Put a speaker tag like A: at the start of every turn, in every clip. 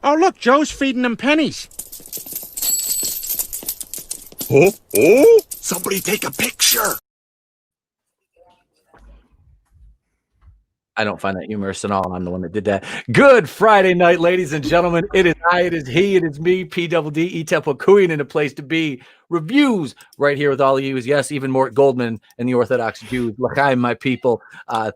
A: Oh, look, Joe's feeding them pennies.
B: Oh, somebody take a picture.
C: I don't find that humorous at all. I'm the one that did that. Good Friday night, ladies and gentlemen. It is I, it is he, it is me, P-double-D, E-Temple Queen, and a place to be. Reviews right here with all of you. Yes, even Mort Goldman and the Orthodox Jews. L'chaim, my people.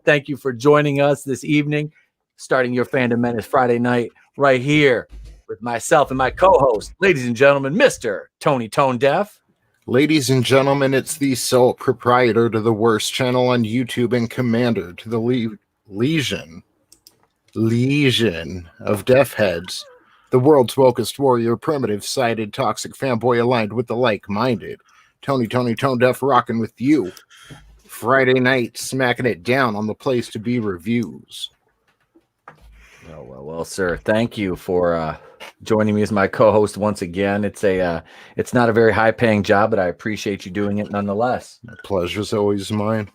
C: Thank you for joining us this evening, starting your Fandom Menace Friday night right here with myself and my co-host, ladies and gentlemen, Mr. Tony ToneDef.
B: Ladies and gentlemen, it's the sole proprietor to the worst channel on YouTube and commander to the legion of deaf heads, the world's wokest warrior, primitive-sided, toxic fanboy aligned with the like-minded. Tony ToneDef rocking with you. Friday night, smacking it down on the place to be reviews.
C: Well, sir. Thank you for joining me as my co-host once again. It's not a very high-paying job, but I appreciate you doing it nonetheless.
B: My pleasure's always mine.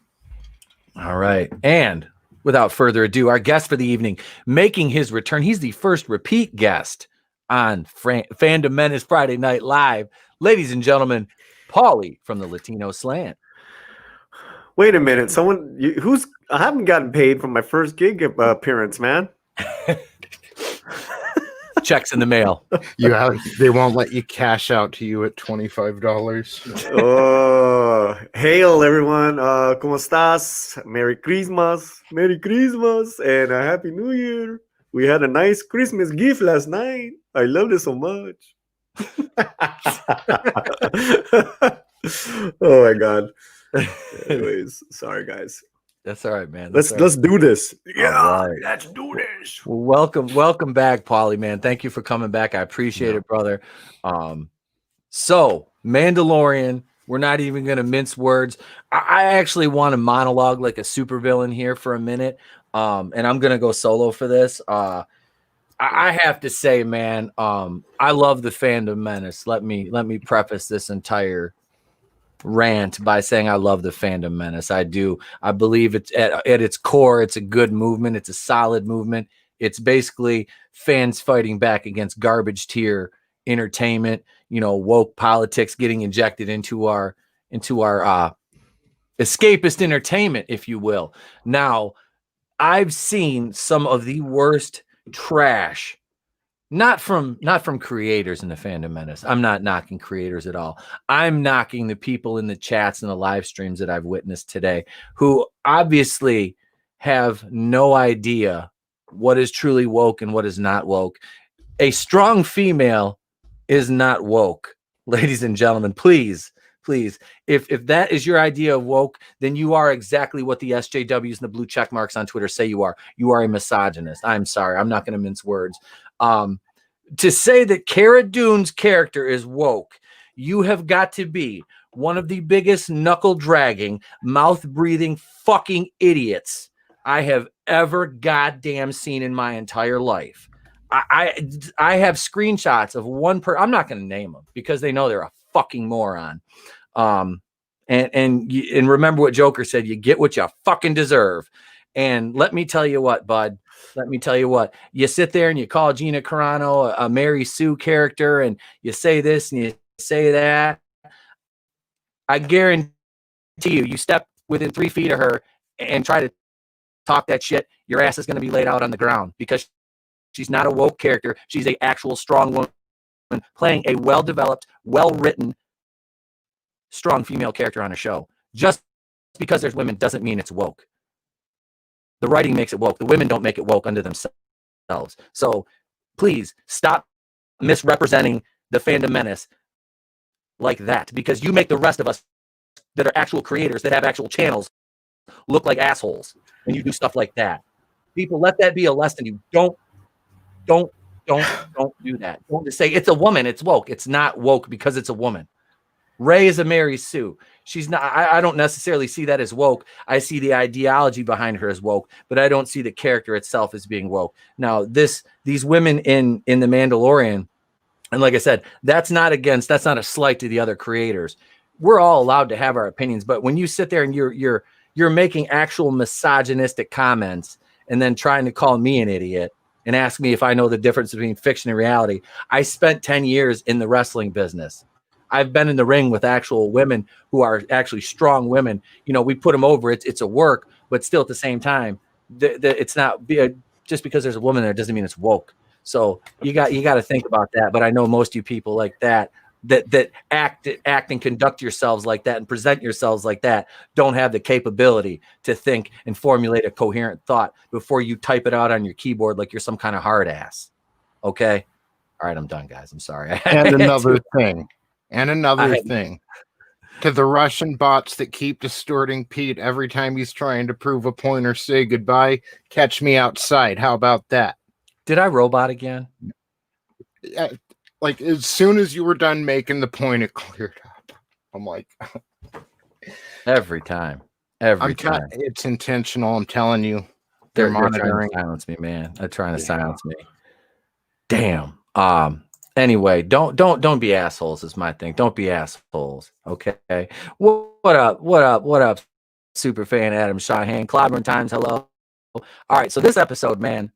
C: All right, and without further ado, our guest for the evening, making his return. He's the first repeat guest on Fandom Menace Friday Night Live. Ladies and gentlemen, Paulie from the Latino Slant.
D: Wait a minute. I haven't gotten paid from my first gig appearance, man.
C: Checks in the mail.
B: They won't let you cash out to you at $25.
D: Oh, hail everyone. ¿Cómo estás? Merry Christmas. And a Happy New Year. We had a nice Christmas gift last night. I loved it so much. Oh my God. Anyways, sorry guys.
C: That's all right, man.
D: Let's do this.
C: Yeah,
D: right. Let's do this.
C: Well, welcome back, Paulie, man. Thank you for coming back. I appreciate it, brother. So Mandalorian, we're not even going to mince words. I actually want to monologue like a supervillain here for a minute, and I'm going to go solo for this. I have to say, man, I love the Fandom Menace. Let me preface this entire rant by saying I love the Fandom Menace. I do. I believe it's at its core, it's a good movement. It's a solid movement. It's basically fans fighting back against garbage tier entertainment, woke politics getting injected into our escapist entertainment, if you will. Now, I've seen some of the worst trash, not from creators in the Fandom Menace. I'm not knocking creators at all. I'm knocking the people in the chats and the live streams that I've witnessed today, who obviously have no idea what is truly woke and what is not woke. A strong female is not woke, ladies and gentlemen. Please, if that is your idea of woke, then you are exactly what the SJWs and the blue check marks on Twitter say you are. You are a misogynist. I'm sorry. I'm not going to mince words. To say that Cara Dune's character is woke, you have got to be one of the biggest knuckle-dragging, mouth-breathing fucking idiots I have ever goddamn seen in my entire life. I have screenshots of one I'm not going to name them because they know they're a fucking moron. And remember what Joker said, you get what you fucking deserve. And let me tell you what, bud. Let me tell you what. You sit there and you call Gina Carano a Mary Sue character, and you say this and you say that. I guarantee you step within 3 feet of her and try to talk that shit, your ass is going to be laid out on the ground because she's not a woke character. She's an actual strong woman playing a well-developed, well-written, strong female character on a show. Just because there's women doesn't mean it's woke. The writing makes it woke. The women don't make it woke unto themselves. So please stop misrepresenting the Fandom Menace like that, because you make the rest of us that are actual creators that have actual channels look like assholes when you do stuff like that. People, let that be a lesson. You don't do that. Don't just say it's a woman, it's woke. It's not woke because it's a woman. Rey is a Mary Sue. She's not. I don't necessarily see that as woke. I see the ideology behind her as woke, but I don't see the character itself as being woke. Now, these women in the Mandalorian, and like I said, that's not a slight to the other creators. We're all allowed to have our opinions, but when you sit there and you're making actual misogynistic comments and then trying to call me an idiot and ask me if I know the difference between fiction and reality, I spent 10 years in the wrestling business. I've been in the ring with actual women who are actually strong women. You know, we put them over. It's a work, but still at the same time, it's not just because there's a woman there doesn't mean it's woke. So you got to think about that. But I know most of you people like that act and conduct yourselves like that and present yourselves like that don't have the capability to think and formulate a coherent thought before you type it out on your keyboard like you're some kind of hard ass. Okay. All right, I'm done, guys. I'm sorry.
B: And another thing. To the Russian bots that keep distorting Pete every time he's trying to prove a point or say goodbye, catch me outside. How about that?
C: Did I robot again?
B: Like, as soon as you were done making the point, it cleared up. I'm like...
C: Every time.
B: It's intentional, I'm telling you.
C: They're
B: monitoring.
C: trying to silence me, man. They're trying to silence me. Damn. Anyway, don't be assholes is my thing. Don't be assholes. Okay. What up, super fan Adam Shahan? Clobbering Times, hello. All right, so this episode, man,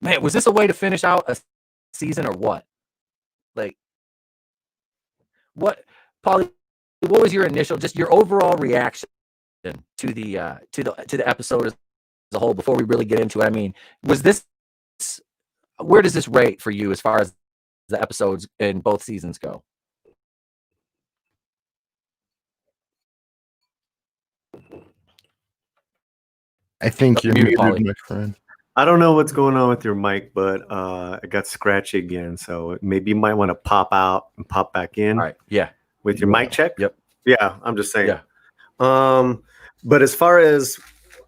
C: man, was this a way to finish out a season or what? Like, what, Paulie, what was your initial, just your overall reaction to the episode as a whole before we really get into it? I mean, was this, where does this rate for you as far as the episodes in both seasons go?
B: I think you're muted, my friend.
D: I don't know what's going on with your mic, but it got scratchy again. So maybe you might want to pop out and pop back in.
C: All right. Yeah.
D: With your mic check.
C: Yep.
D: Yeah. I'm just saying.
C: Yeah.
D: But as far as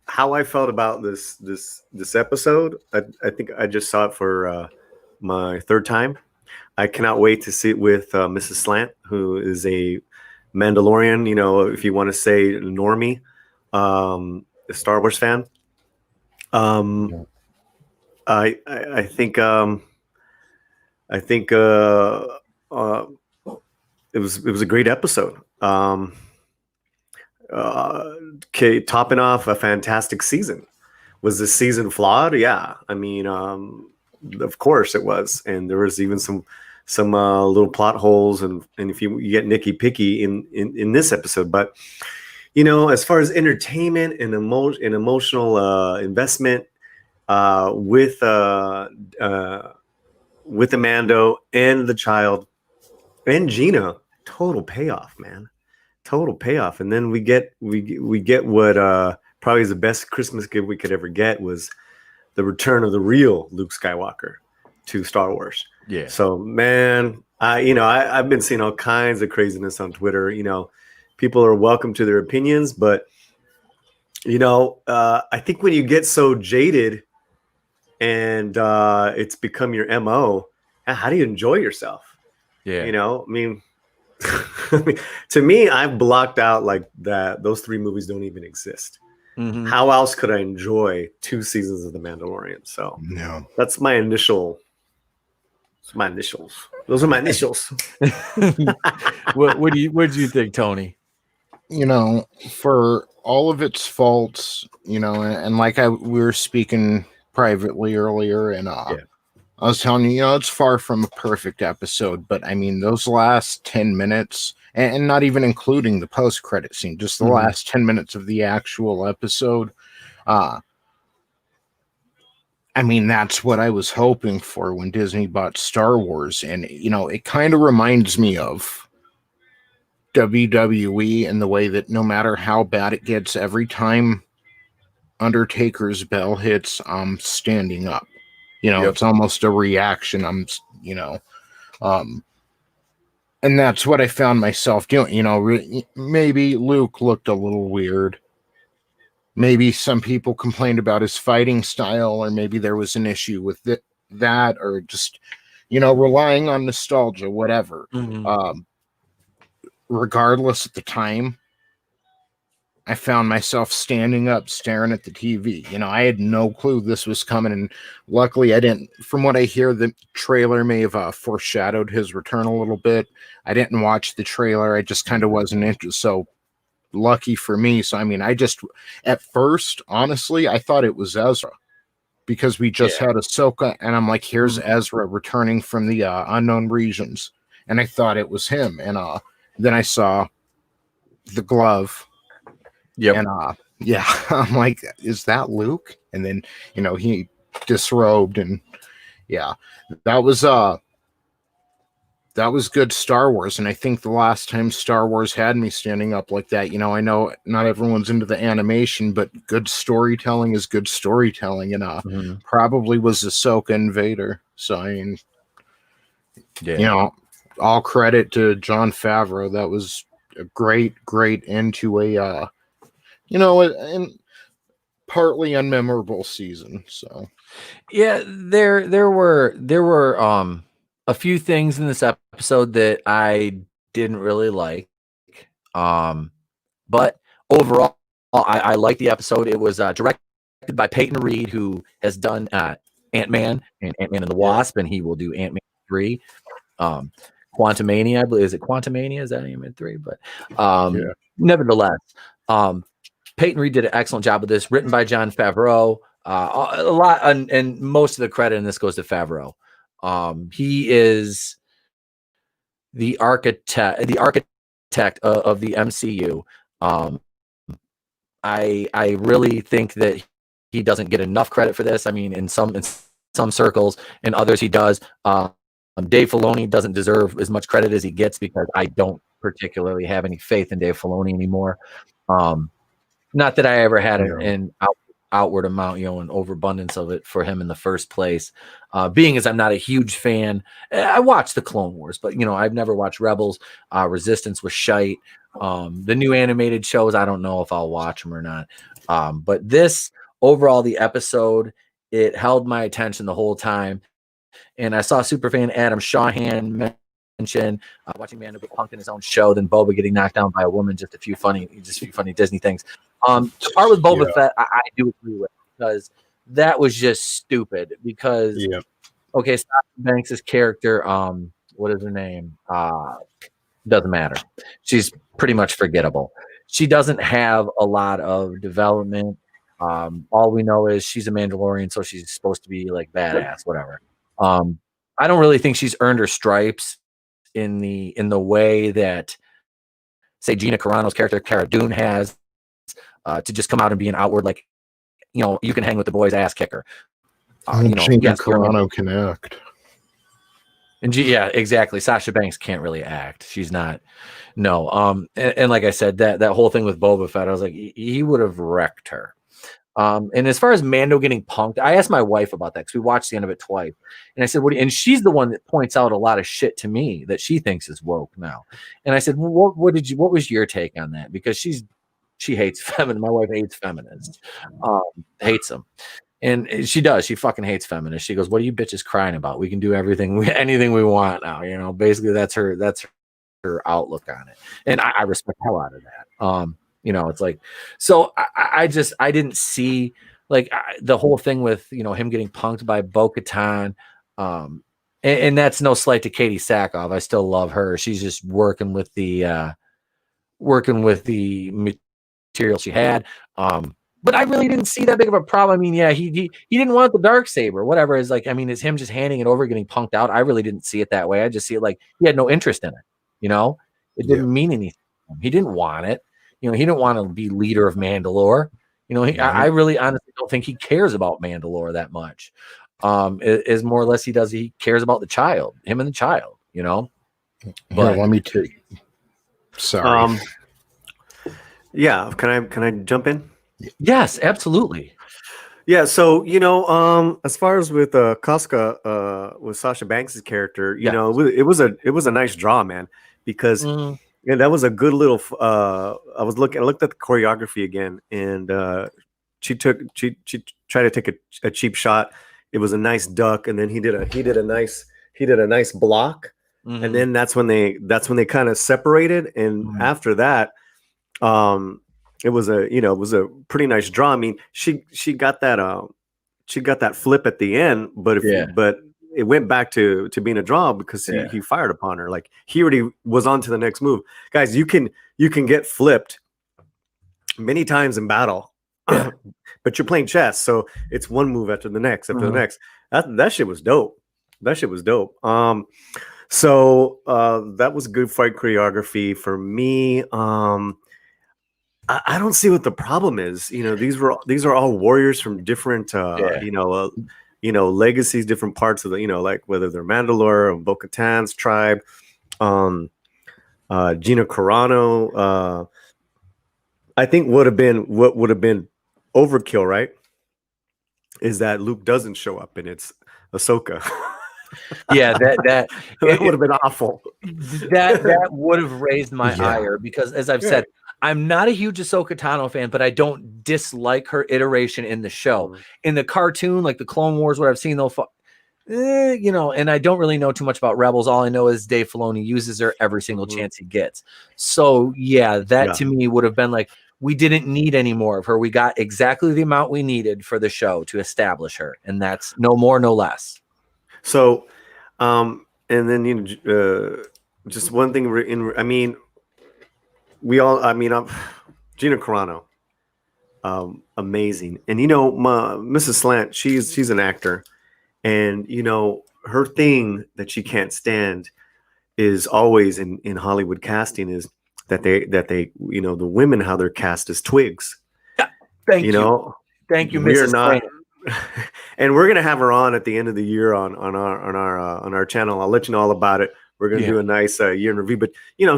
D: how I felt about this episode, I think I just saw it for my third time. I cannot wait to see it with Mrs. Slant, who is a Mandalorian, you know, if you want to say normie, a Star Wars fan. I think it was a great episode. Topping off a fantastic season. Was this season flawed? Yeah, I mean, of course it was, and there was even some little plot holes, and if you get nitty picky in this episode, but you know, as far as entertainment and emotional investment with the Mando and the child and Gina, total payoff, man. Total payoff. And then we get what probably is the best Christmas gift we could ever get was the return of the real Luke Skywalker to Star Wars.
C: Yeah.
D: So man, I've been seeing all kinds of craziness on Twitter. You know, people are welcome to their opinions, but you know, I think when you get so jaded and it's become your MO, how do you enjoy yourself?
C: Yeah.
D: You know, I mean, to me, I've blocked out like that. Those three movies don't even exist.
C: Mm-hmm.
D: How else could I enjoy 2 seasons of The Mandalorian? So
B: no,
D: that's my initial. It's my initials. Those are my initials.
C: What do you think, Tony?
B: You know, for all of its faults, you know, and like we were speaking privately earlier, and I was telling you, you know, it's far from a perfect episode, but I mean, those last 10 minutes, and not even including the post-credit scene, just the last 10 minutes of the actual episode, I mean, that's what I was hoping for when Disney bought Star Wars, and, you know, it kind of reminds me of WWE in the way that no matter how bad it gets, every time Undertaker's bell hits, I'm standing up. You know, It's almost a reaction. And that's what I found myself doing. You know, maybe Luke looked a little weird. Maybe some people complained about his fighting style, or maybe there was an issue with that, or just, you know, relying on nostalgia, whatever.
C: Mm-hmm.
B: regardless at the time, I found myself standing up, staring at the TV. You know, I had no clue this was coming, and luckily I didn't. From what I hear, the trailer may have foreshadowed his return a little bit. I didn't watch the trailer. I just kind of wasn't interested. So lucky for me. So, I mean, at first, honestly, I thought it was Ezra because we just had Ahsoka, and I'm like, here's Ezra returning from the unknown regions. And I thought it was him. And then I saw the glove.
C: Yep.
B: And yeah, I'm like, is that Luke? And then, you know, he disrobed, and yeah, that was good Star Wars. And I think the last time Star Wars had me standing up like that, you know, I know not everyone's into the animation, but good storytelling is good storytelling. And probably was Ahsoka and Vader. So I mean, you know, all credit to Jon Favreau. That was a great end to a you know, and partly unmemorable season. So
C: yeah, there were a few things in this episode that I didn't really like. But overall, I liked the episode. It was directed by Peyton Reed, who has done Ant-Man and Ant-Man and the Wasp, and he will do Ant-Man 3. Quantumania, I believe. Is it Quantumania? Is that Ant-Man 3? But nevertheless, Peyton Reed did an excellent job with this, written by Jon Favreau. A lot, and most of the credit in this goes to Favreau. He is the architect of the MCU. I really think that he doesn't get enough credit for this. I mean, in some circles, in others he does. Dave Filoni doesn't deserve as much credit as he gets because I don't particularly have any faith in Dave Filoni anymore. Not that I ever had an outward amount, you know, an overabundance of it for him in the first place. Being as I'm not a huge fan, I watched the Clone Wars, but, you know, I've never watched Rebels. Resistance was shite. The new animated shows, I don't know if I'll watch them or not. But this, overall, the episode, it held my attention the whole time. And I saw superfan Adam Shawhan mention watching Mando get punked in his own show, then Boba getting knocked down by a woman, just a few funny Disney things. The part with Boba Fett, I do agree with, because that was just stupid. Because okay, Sasha Banks' character, what is her name? Doesn't matter. She's pretty much forgettable. She doesn't have a lot of development. All we know is she's a Mandalorian, so she's supposed to be like badass, whatever. I don't really think she's earned her stripes in the way that, say, Gina Carano's character Cara Dune has, to just come out and be an outward, like, you know, you can hang with the boys, ass kicker. You know,
B: Gina Carano can act.
C: And yeah, exactly. Sasha Banks can't really act. She's not. No. And like I said, that whole thing with Boba Fett, I was like, he would have wrecked her. And as far as Mando getting punked, I asked my wife about that because we watched the end of it twice. And I said, and she's the one that points out a lot of shit to me that she thinks is woke now. And I said, well, what was your take on that? Because she hates feminists. My wife hates feminists, hates them. And she does. She fucking hates feminists. She goes, what are you bitches crying about? We can do anything we want now. You know, basically that's her outlook on it. And I respect the hell out of that. You know, it's like, so I didn't see like the whole thing with, you know, him getting punked by Bo-Katan. And that's no slight to Katie Sackhoff. I still love her. She's just working with the material she had. But I really didn't see that big of a problem. I mean, yeah, he didn't want the Darksaber, whatever. Is like, I mean, is him just handing it over, getting punked out? I really didn't see it that way. I just see it like he had no interest in it. You know, it didn't mean anything. He didn't want it. You know, he didn't want to be leader of Mandalore. You know, I really honestly don't think he cares about Mandalore that much. Is more or less he cares about the child, him and the child. You know,
B: but let me take. Sorry.
D: Yeah, can I jump in?
C: Yes, absolutely.
D: Yeah, so you know, as far as with Casca, with Sasha Banks' character, you know, it was a nice draw, man, because that was a good little. I looked at the choreography again, and she tried to take a cheap shot. It was a nice duck, and then he did a nice block. and then that's when they kind of separated. And after that, it was a pretty nice draw. I mean, she got that flip at the end, but but it went back to being a draw because he fired upon her. Like, he already was on to the next move. Guys, you can get flipped many times in battle, but you're playing chess, so it's one move after the next after the next. That shit was dope. So that was good fight choreography for me. I don't see what the problem is. These are all warriors from different legacies, different parts of the, like whether they're Mandalore or Bo-Katan's tribe, Gina Carano. I think what would have been overkill, right, is that Luke doesn't show up and it's Ahsoka.
C: Yeah, that
D: would have been awful.
C: That would have raised my ire, because, as I've said, I'm not a huge Ahsoka Tano fan, but I don't dislike her iteration in the show. In the cartoon, like the Clone Wars, what I've seen, and I don't really know too much about Rebels. All I know is Dave Filoni uses her every single chance he gets. So that to me would have been like, we didn't need any more of her. We got exactly the amount we needed for the show to establish her, and that's no more, no less.
D: So, and then just one thing. Gina Carano, amazing, and Mrs. Slant, she's an actor, and her thing that she can't stand is always in Hollywood casting is that they the women, how they're cast as twigs.
C: Thank you, Mrs. Slant.
D: And we're gonna have her on at the end of the year on our channel. I'll let you know all about it. We're gonna do a nice year in review. But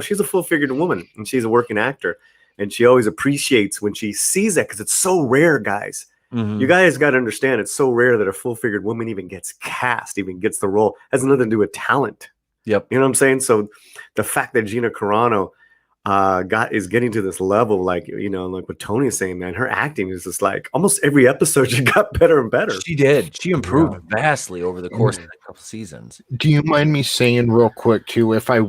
D: she's a full-figured woman, and she's a working actor, and she always appreciates when she sees that, because it's so rare, guys. You guys got to understand, it's so rare that a full-figured woman even gets cast, even gets the role. It has nothing to do with talent.
C: Yep.
D: You know what I'm saying? So the fact that Gina Carano is getting to this level, like what Tony is saying, man, her acting is just like almost every episode she got better and better.
C: She did. She improved vastly over the course of a couple seasons.
B: Do you mind me saying real quick too, if I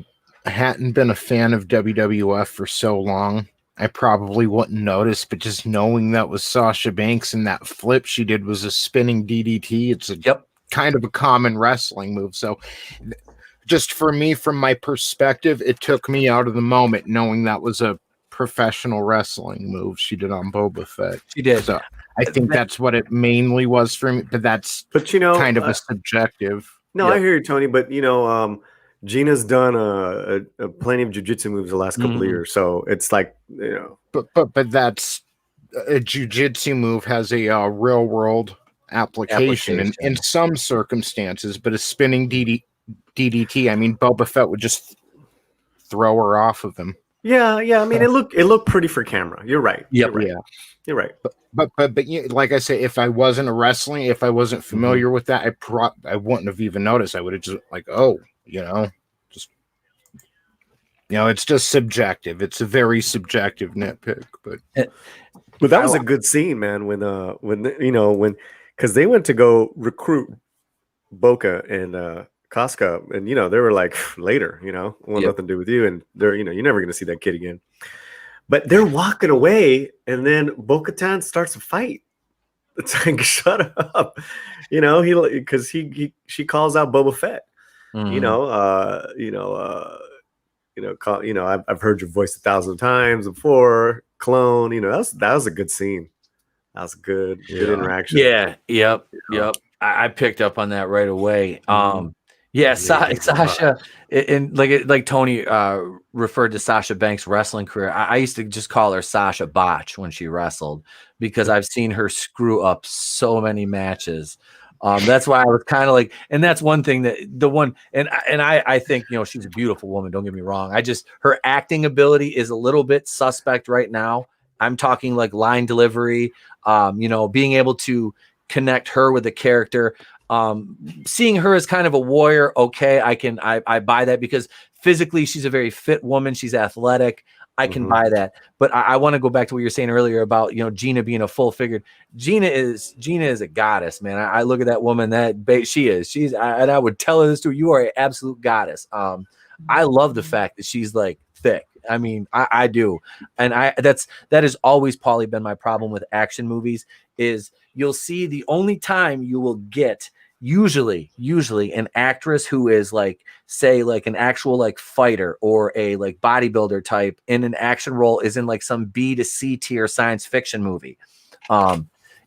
B: hadn't been a fan of WWF for so long, I probably wouldn't notice, but just knowing that was Sasha Banks and that flip she did was a spinning DDT, it's a kind of a common wrestling move. So just for me, from my perspective, it took me out of the moment knowing that was a professional wrestling move she did on Boba Fett.
C: She did.
B: So I think that's what it mainly was for me, but that's kind of a subjective.
D: No, I hear you, Tony, but Gina's done a plenty of jiu-jitsu moves the last couple of years, so it's like,
B: But that's a jiu-jitsu move has a real world application. In some circumstances, but a spinning DDT, I mean, Boba Fett would just throw her off of him.
D: Yeah. I mean, it looked pretty for camera. You're right.
C: Yep.
D: You're right.
B: But like I say, if I wasn't a wrestling, if I wasn't familiar with that, I wouldn't have even noticed. I would have just like, it's just subjective. It's a very subjective nitpick, but
D: that was a good scene, man. When because they went to go recruit Boca and Casca, and they were like, later, want nothing to do with you, and they're you're never gonna see that kid again. But they're walking away, and then Bo-Katan starts a fight. It's like, shut up, because she calls out Boba Fett. I've heard your voice 1,000 times before, clone. That was a good scene. That was good interaction.
C: Yep. I picked up on that right away. Sasha, and like Tony referred to Sasha Banks' wrestling career. I used to just call her Sasha Botch when she wrestled, because I've seen her screw up so many matches. That's why I was kind of like, and that's one thing I think, she's a beautiful woman. Don't get me wrong. Her acting ability is a little bit suspect right now. I'm talking like line delivery, being able to connect her with the character. Seeing her as kind of a warrior, okay, I buy that, because physically she's a very fit woman. She's athletic. I can buy that. But I want to go back to what you were saying earlier about, Gina being a full figured. Gina is a goddess, man. I look at that woman, she's, and I would tell her this too. You are an absolute goddess. I love the fact that she's like thick. I mean, I do. And that has always probably been my problem with action movies is you'll see the only time you will get usually an actress who is like, say, like an actual like fighter or a like bodybuilder type in an action role is in like some B to C tier science fiction movie.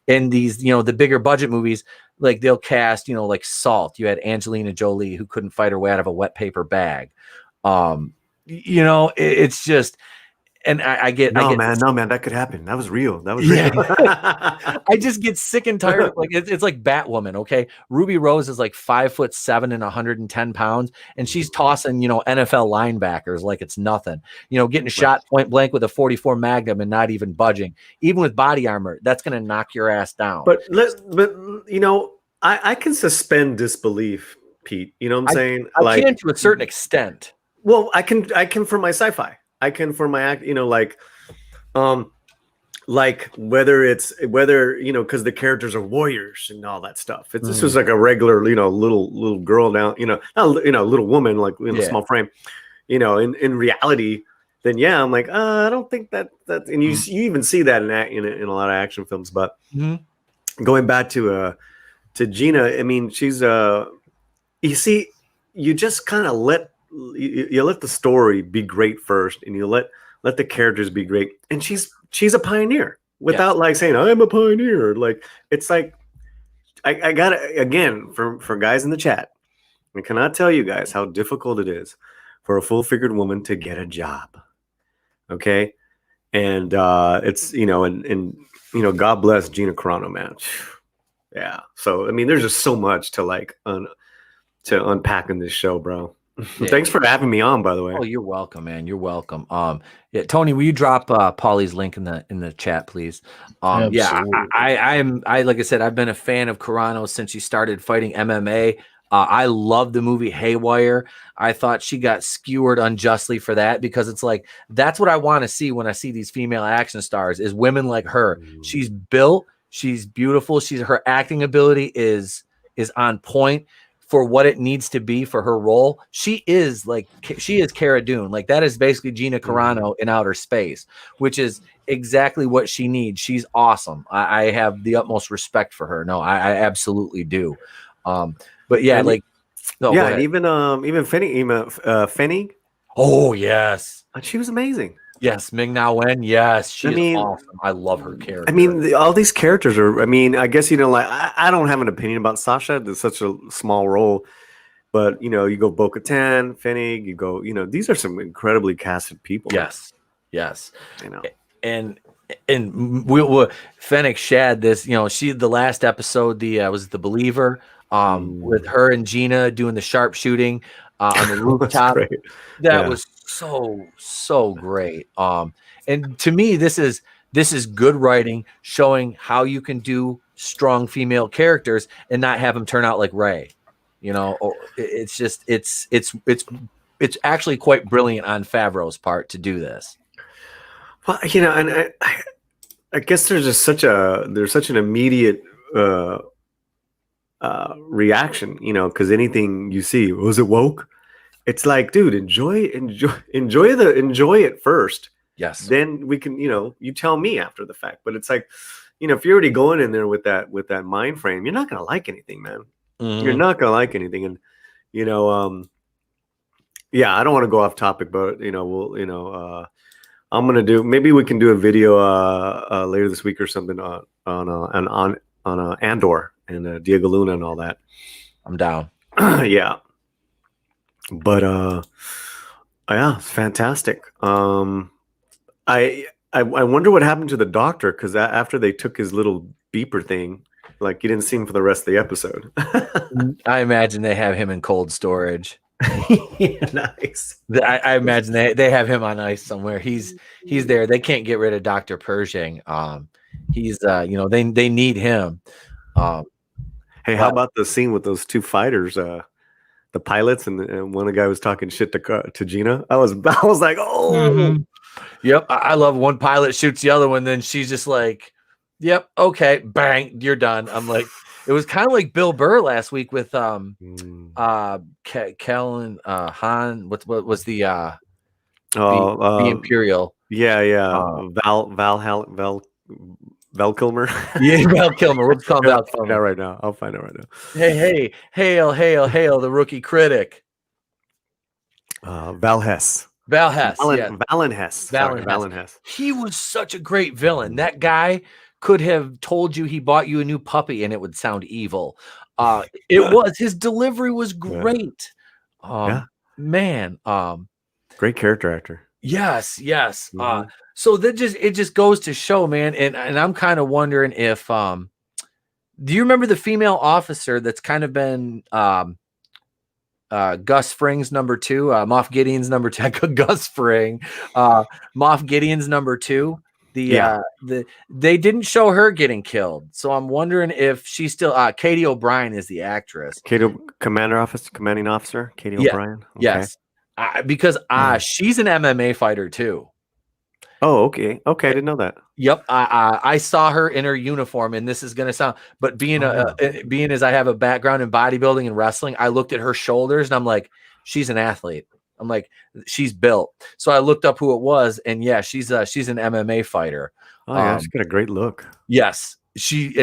C: In these, the bigger budget movies, like they'll cast, like Salt. You had Angelina Jolie who couldn't fight her way out of a wet paper bag. It's just, and I get
D: man, that could happen. That was real. Real.
C: I just get sick and tired of, like, it's like Batwoman. Okay, Ruby Rose is like 5'7" and 110 pounds, and she's tossing NFL linebackers like it's nothing. Getting shot point blank with a 44 Magnum and not even budging. Even with body armor, that's gonna knock your ass down.
D: But I can suspend disbelief, Pete. You know what I'm saying?
C: I can to a certain extent.
D: Well, I can for my sci-fi. I can for my act, like whether because the characters are warriors and all that stuff. This was like a regular, little girl down, little woman, like in a small frame, in reality. Then I'm like, I don't think that, and you even see that in a lot of action films. But going back to Gina, I mean, she's you see, you just kind of let the story be great first, and you let the characters be great. And she's a pioneer without like saying I'm a pioneer. Like it's like I gotta, again, for guys in the chat, I cannot tell you guys how difficult it is for a full figured woman to get a job. Okay, and it's and God bless Gina Carano, man. Yeah. So I mean, there's just so much to like to unpack in this show, bro. Yeah. Thanks for having me on, by the way.
C: Oh, you're welcome, man. You're welcome. Tony, will you drop Paulie's link in the chat, please? I like I said, I've been a fan of Carano since she started fighting MMA. I love the movie Haywire. I thought she got skewered unjustly for that, because it's like, that's what I want to see when I see these female action stars, is women like her. She's built, she's beautiful, her acting ability is on point for what it needs to be for her role. She is Cara Dune. Like, that is basically Gina Carano in outer space, which is exactly what she needs. She's awesome. I have the utmost respect for her. No, I absolutely do. But yeah, and
D: and even Fenny.
C: Oh yes,
D: she was amazing.
C: Yes, Ming-Na Wen. Yes, she's awesome. I love her character.
D: I mean, all these characters are. I mean, I guess I don't have an opinion about Sasha. It's such a small role, but you go Bo-Katan, Fennec. You go. These are some incredibly casted people.
C: Yes. And we'll Fennec Shad this. The last episode. Was it The Believer? With her and Gina doing the sharpshooting on the rooftop. That was so great. And to me, this is good writing, showing how you can do strong female characters and not have them turn out like Rey. It's just it's actually quite brilliant on Favreau's part to do this.
D: Well, and I guess there's such an immediate reaction, because anything you see, was it woke? It's like, dude, enjoy it first.
C: Yes.
D: Then we can, you tell me after the fact. But it's like, if you're already going in there with that mind frame, you're not gonna like anything, man. You're not gonna like anything. And I don't want to go off topic, but I'm gonna maybe we can do a video later this week or something on Andor and Diego Luna and all that.
C: I'm down.
D: Yeah. But it's fantastic. I wonder what happened to the doctor, because after they took his little beeper thing, like, you didn't see him for the rest of the episode.
C: I imagine they have him in cold storage.
D: Nice.
C: I imagine they have him on ice somewhere. He's there. They can't get rid of Dr. Pershing. He's they need him.
D: Hey, how about the scene with those two fighters? The pilots and one of the guy was talking shit to Gina. I was like, oh,
C: Yep. I love one pilot shoots the other one, then she's just like, yep, okay, bang, you're done. I'm like, it was kind of like Bill Burr last week with Kellen what was the Imperial.
D: Val Kilmer.
C: Yeah, Val Kilmer. Let's call him Val
D: I'll
C: Kilmer.
D: right now. I'll find it right now.
C: Hey, hail, the rookie critic.
D: Val Hess.
C: Val Hess.
D: Valen Hess. Valen Hess.
C: He was such a great villain. That guy could have told you he bought you a new puppy and it would sound evil. His delivery was great. Man.
D: Great character actor.
C: Yes. So it just goes to show, man. And I'm kind of wondering if do you remember the female officer that's kind of been Gus Fring's number 2, Moff Gideon's number 2, Gus Fring, Moff Gideon's number 2. They didn't show her getting killed, so I'm wondering if she's still. Katie O'Brien is the actress.
D: Commanding officer, Katie O'Brien. Okay.
C: Yes, because she's an MMA fighter too.
D: Oh, okay. I didn't know that.
C: Yep, I saw her in her uniform, and this is gonna sound, but being as I have a background in bodybuilding and wrestling, I looked at her shoulders and I'm like, she's an athlete. I'm like, she's built. So I looked up who it was, and she's an MMA fighter.
D: Oh yeah, she's got a great look.
C: Yes,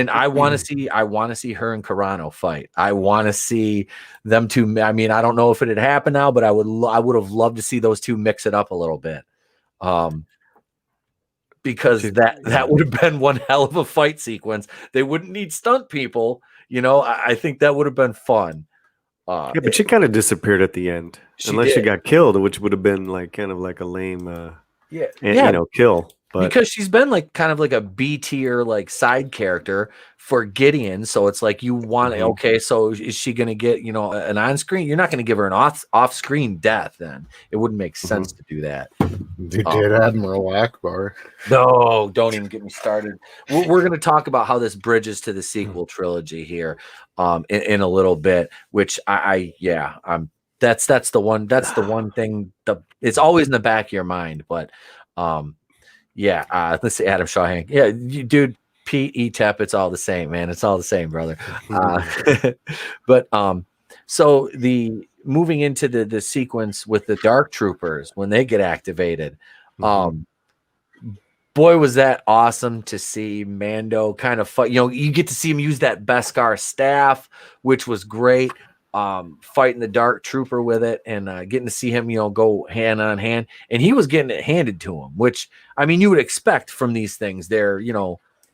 C: I want to see her and Carano fight. I want to see them two. I mean, I don't know if it had happened now, but I would have loved to see those two mix it up a little bit. Because that would have been one hell of a fight sequence. They wouldn't need stunt people. I think that would have been fun.
D: But she kind of disappeared at the end, unless she got killed, which would have been like kind of like a lame, kill. But
C: because she's been like kind of like a B tier like side character for Gideon, so it's like you want okay, so is she going to get an on screen? You're not going to give her an off screen death. Then it wouldn't make sense to do that.
B: You did Admiral Akbar. No,
C: don't even get me started. We're going to talk about how this bridges to the sequel trilogy here in a little bit, which that's the one thing it's always in the back of your mind. But let's see, Adam Shawhang. Yeah, dude, Pete, ETEP, it's all the same, man. It's all the same, brother. But so the moving into the sequence with the Dark Troopers when they get activated, boy, was that awesome to see Mando kind of fight. You get to see him use that Beskar staff, which was great. Fighting the Dark Trooper with it and getting to see him, go hand on hand, and he was getting it handed to him, which I mean, you would expect from these things. They're,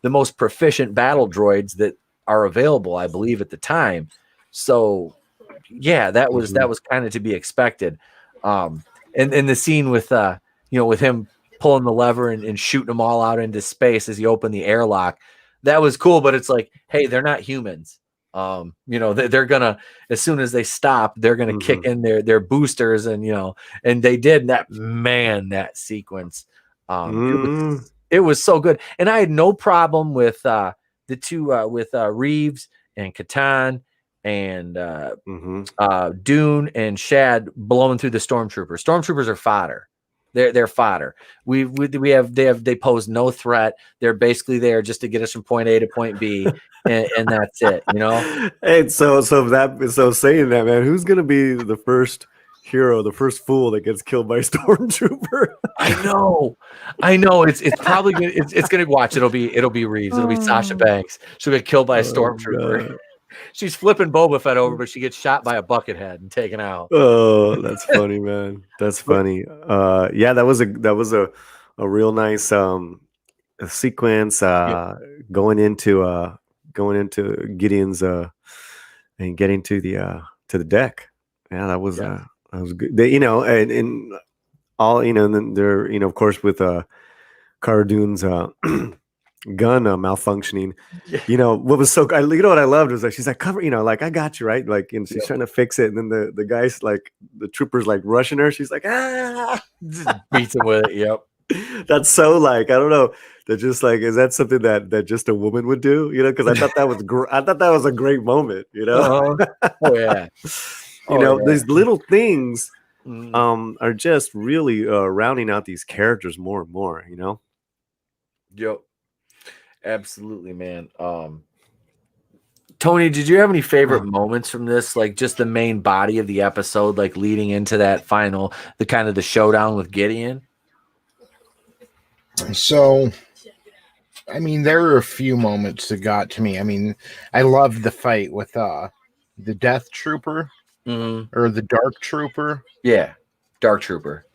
C: the most proficient battle droids that are available, I believe, at the time. So yeah, that was kind of to be expected. And the scene with with him pulling the lever and shooting them all out into space as he opened the airlock, that was cool. But it's like, hey, they're not humans. They're gonna, as soon as they stop, they're gonna kick in their boosters, and and they did that sequence. It was so good, and I had no problem with the two with Reeves and Catan and Dune and Shad blowing through the stormtroopers. Stormtroopers are fodder. They're fodder. They pose no threat. They're basically there just to get us from point A to point B, and that's it.
D: And so saying that, man, who's gonna be the first hero, the first fool that gets killed by a stormtrooper?
C: I know. It's probably gonna, it's gonna watch. It'll be Reeves. It'll be Sasha Banks. She'll get killed by a stormtrooper.
D: God.
C: She's flipping Boba Fett over, but she gets shot by a buckethead and taken out.
D: Oh, that's funny, man. That's funny. That was a real nice sequence going into Gideon's and getting to the deck. Yeah, that was good. They, and all, and then they're, of course, with Cara Dune's gun malfunctioning. What was so, what I loved was like, she's like, cover, like, I got you, right? Like, and she's trying to fix it, and then the guys, like, the troopers, like, rushing her. She's like,
C: beats him with it. Yep.
D: That's so, like, I don't know. They're just like, is that something that just a woman would do? Because I thought that was I thought that was a great moment.
C: Oh yeah.
D: These little things are just really rounding out these characters more and more, you know.
C: Yep. Absolutely, man. Tony, did you have any favorite moments from this? Like just the main body of the episode, like leading into that final, the kind of the showdown with Gideon?
B: So, I mean, there were a few moments that got to me. I mean, I loved the fight with the Death Trooper or the Dark Trooper.
C: Yeah, Dark Trooper.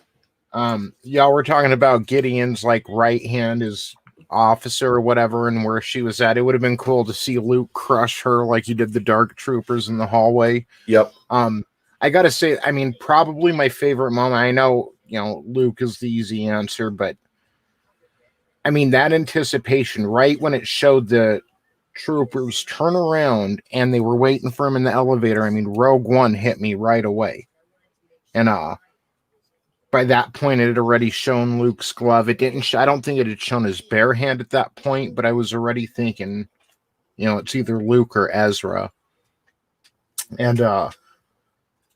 B: Y'all were talking about Gideon's like right hand is officer or whatever, and where she was at. It would have been cool to see Luke crush her like he did the Dark Troopers in the hallway.
C: Yep.
B: I gotta say, I mean, probably my favorite moment. I know, Luke is the easy answer, but I mean that anticipation right when it showed the troopers turn around and they were waiting for him in the elevator. I mean, Rogue One hit me right away, and by that point, it had already shown Luke's glove. It didn't. I don't think it had shown his bare hand at that point, but I was already thinking, it's either Luke or Ezra. And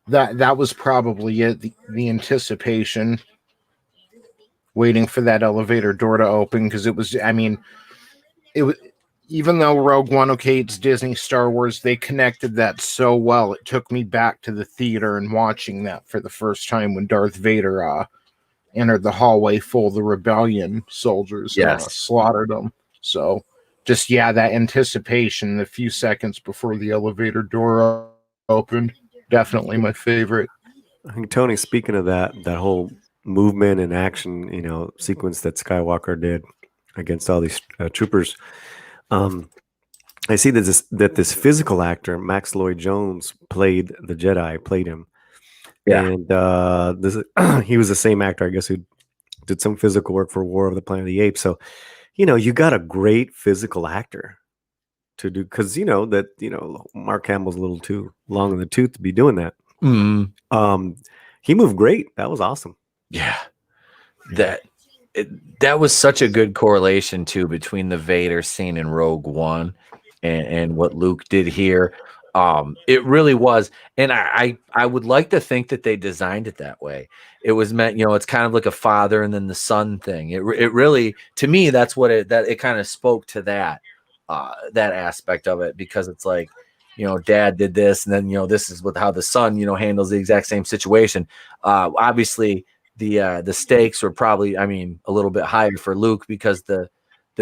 B: that was probably it. The anticipation, waiting for that elevator door to open, because it was. I mean, it was. Even though Rogue One, okay, it's Disney, Star Wars, they connected that so well. It took me back to the theater and watching that for the first time when Darth Vader entered the hallway full of the rebellion soldiers and slaughtered them. So just, that anticipation, the few seconds before the elevator door opened, definitely my favorite.
D: I think, Tony, speaking of that whole movement and action, sequence that Skywalker did against all these troopers, I see that this physical actor, Max Lloyd Jones, played the Jedi, played him. Yeah. And he was the same actor, I guess, who did some physical work for War of the Planet of the Apes. So, you got a great physical actor to do, because Mark Hamill's a little too long in the tooth to be doing that. He moved great. That was awesome.
C: Yeah. That was such a good correlation too between the Vader scene in Rogue One and what Luke did here. It really was, and I would like to think that they designed it that way. It was meant, it's kind of like a father and then the son thing. It really, to me, that's what it kind of spoke to that aspect of it, because it's like, dad did this, and then this is how the son handles the exact same situation. Obviously, the stakes were probably, a little bit higher for Luke, because the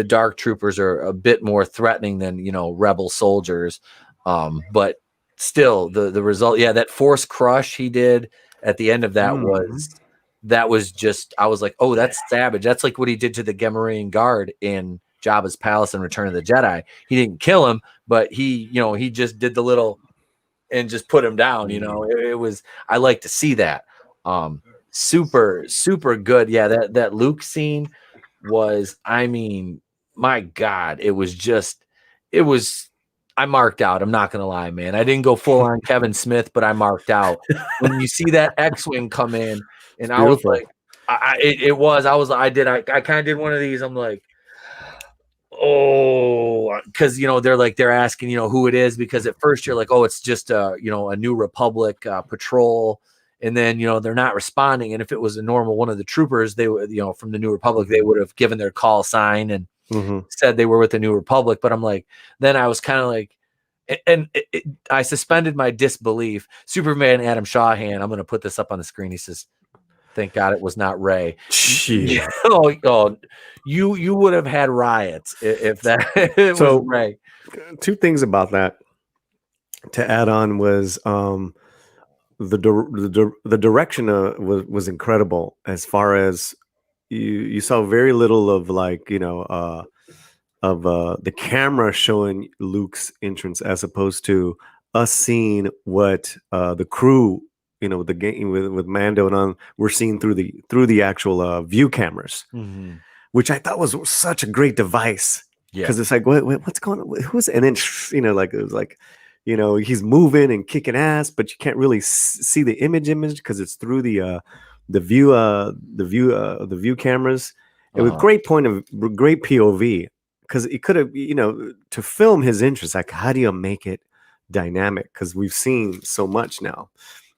C: Dark Troopers are a bit more threatening than rebel soldiers. But still, the result, that Force crush he did at the end of that was just, I was like, oh, that's savage. That's like what he did to the Gamorrean guard in Jabba's palace in Return of the Jedi. He didn't kill him, but he just did the little and just put him down. It was, I like to see that. Super, super good. Yeah, that Luke scene was, my God, it was, I marked out. I'm not gonna lie, man. I didn't go full on Kevin Smith, but I marked out when you see that X-wing come in, and I was like, I kind of did one of these. I'm like, oh, because they're asking who it is, because at first you're like, oh, it's just a New Republic patrol. And then, they're not responding. And if it was a normal one of the troopers, they would, from the New Republic, they would have given their call sign and said they were with the New Republic. But I'm like, then I was kind of like, and I suspended my disbelief. Superman Adam Shawhan, I'm going to put this up on the screen. He says, thank God it was not Ray. Oh, you would have had riots if that it was Ray.
D: Two things about that to add on was, the direction was incredible, as far as you saw very little of the camera showing Luke's entrance, as opposed to us seeing what the crew the game with Mando and on we're seeing through the actual view cameras, which I thought was such a great device, because it's like what's going on, who's, and then it was like he's moving and kicking ass, but you can't really see the image because it's through the view cameras. It was great POV, because it could have to film his interest. Like, how do you make it dynamic? Because we've seen so much now.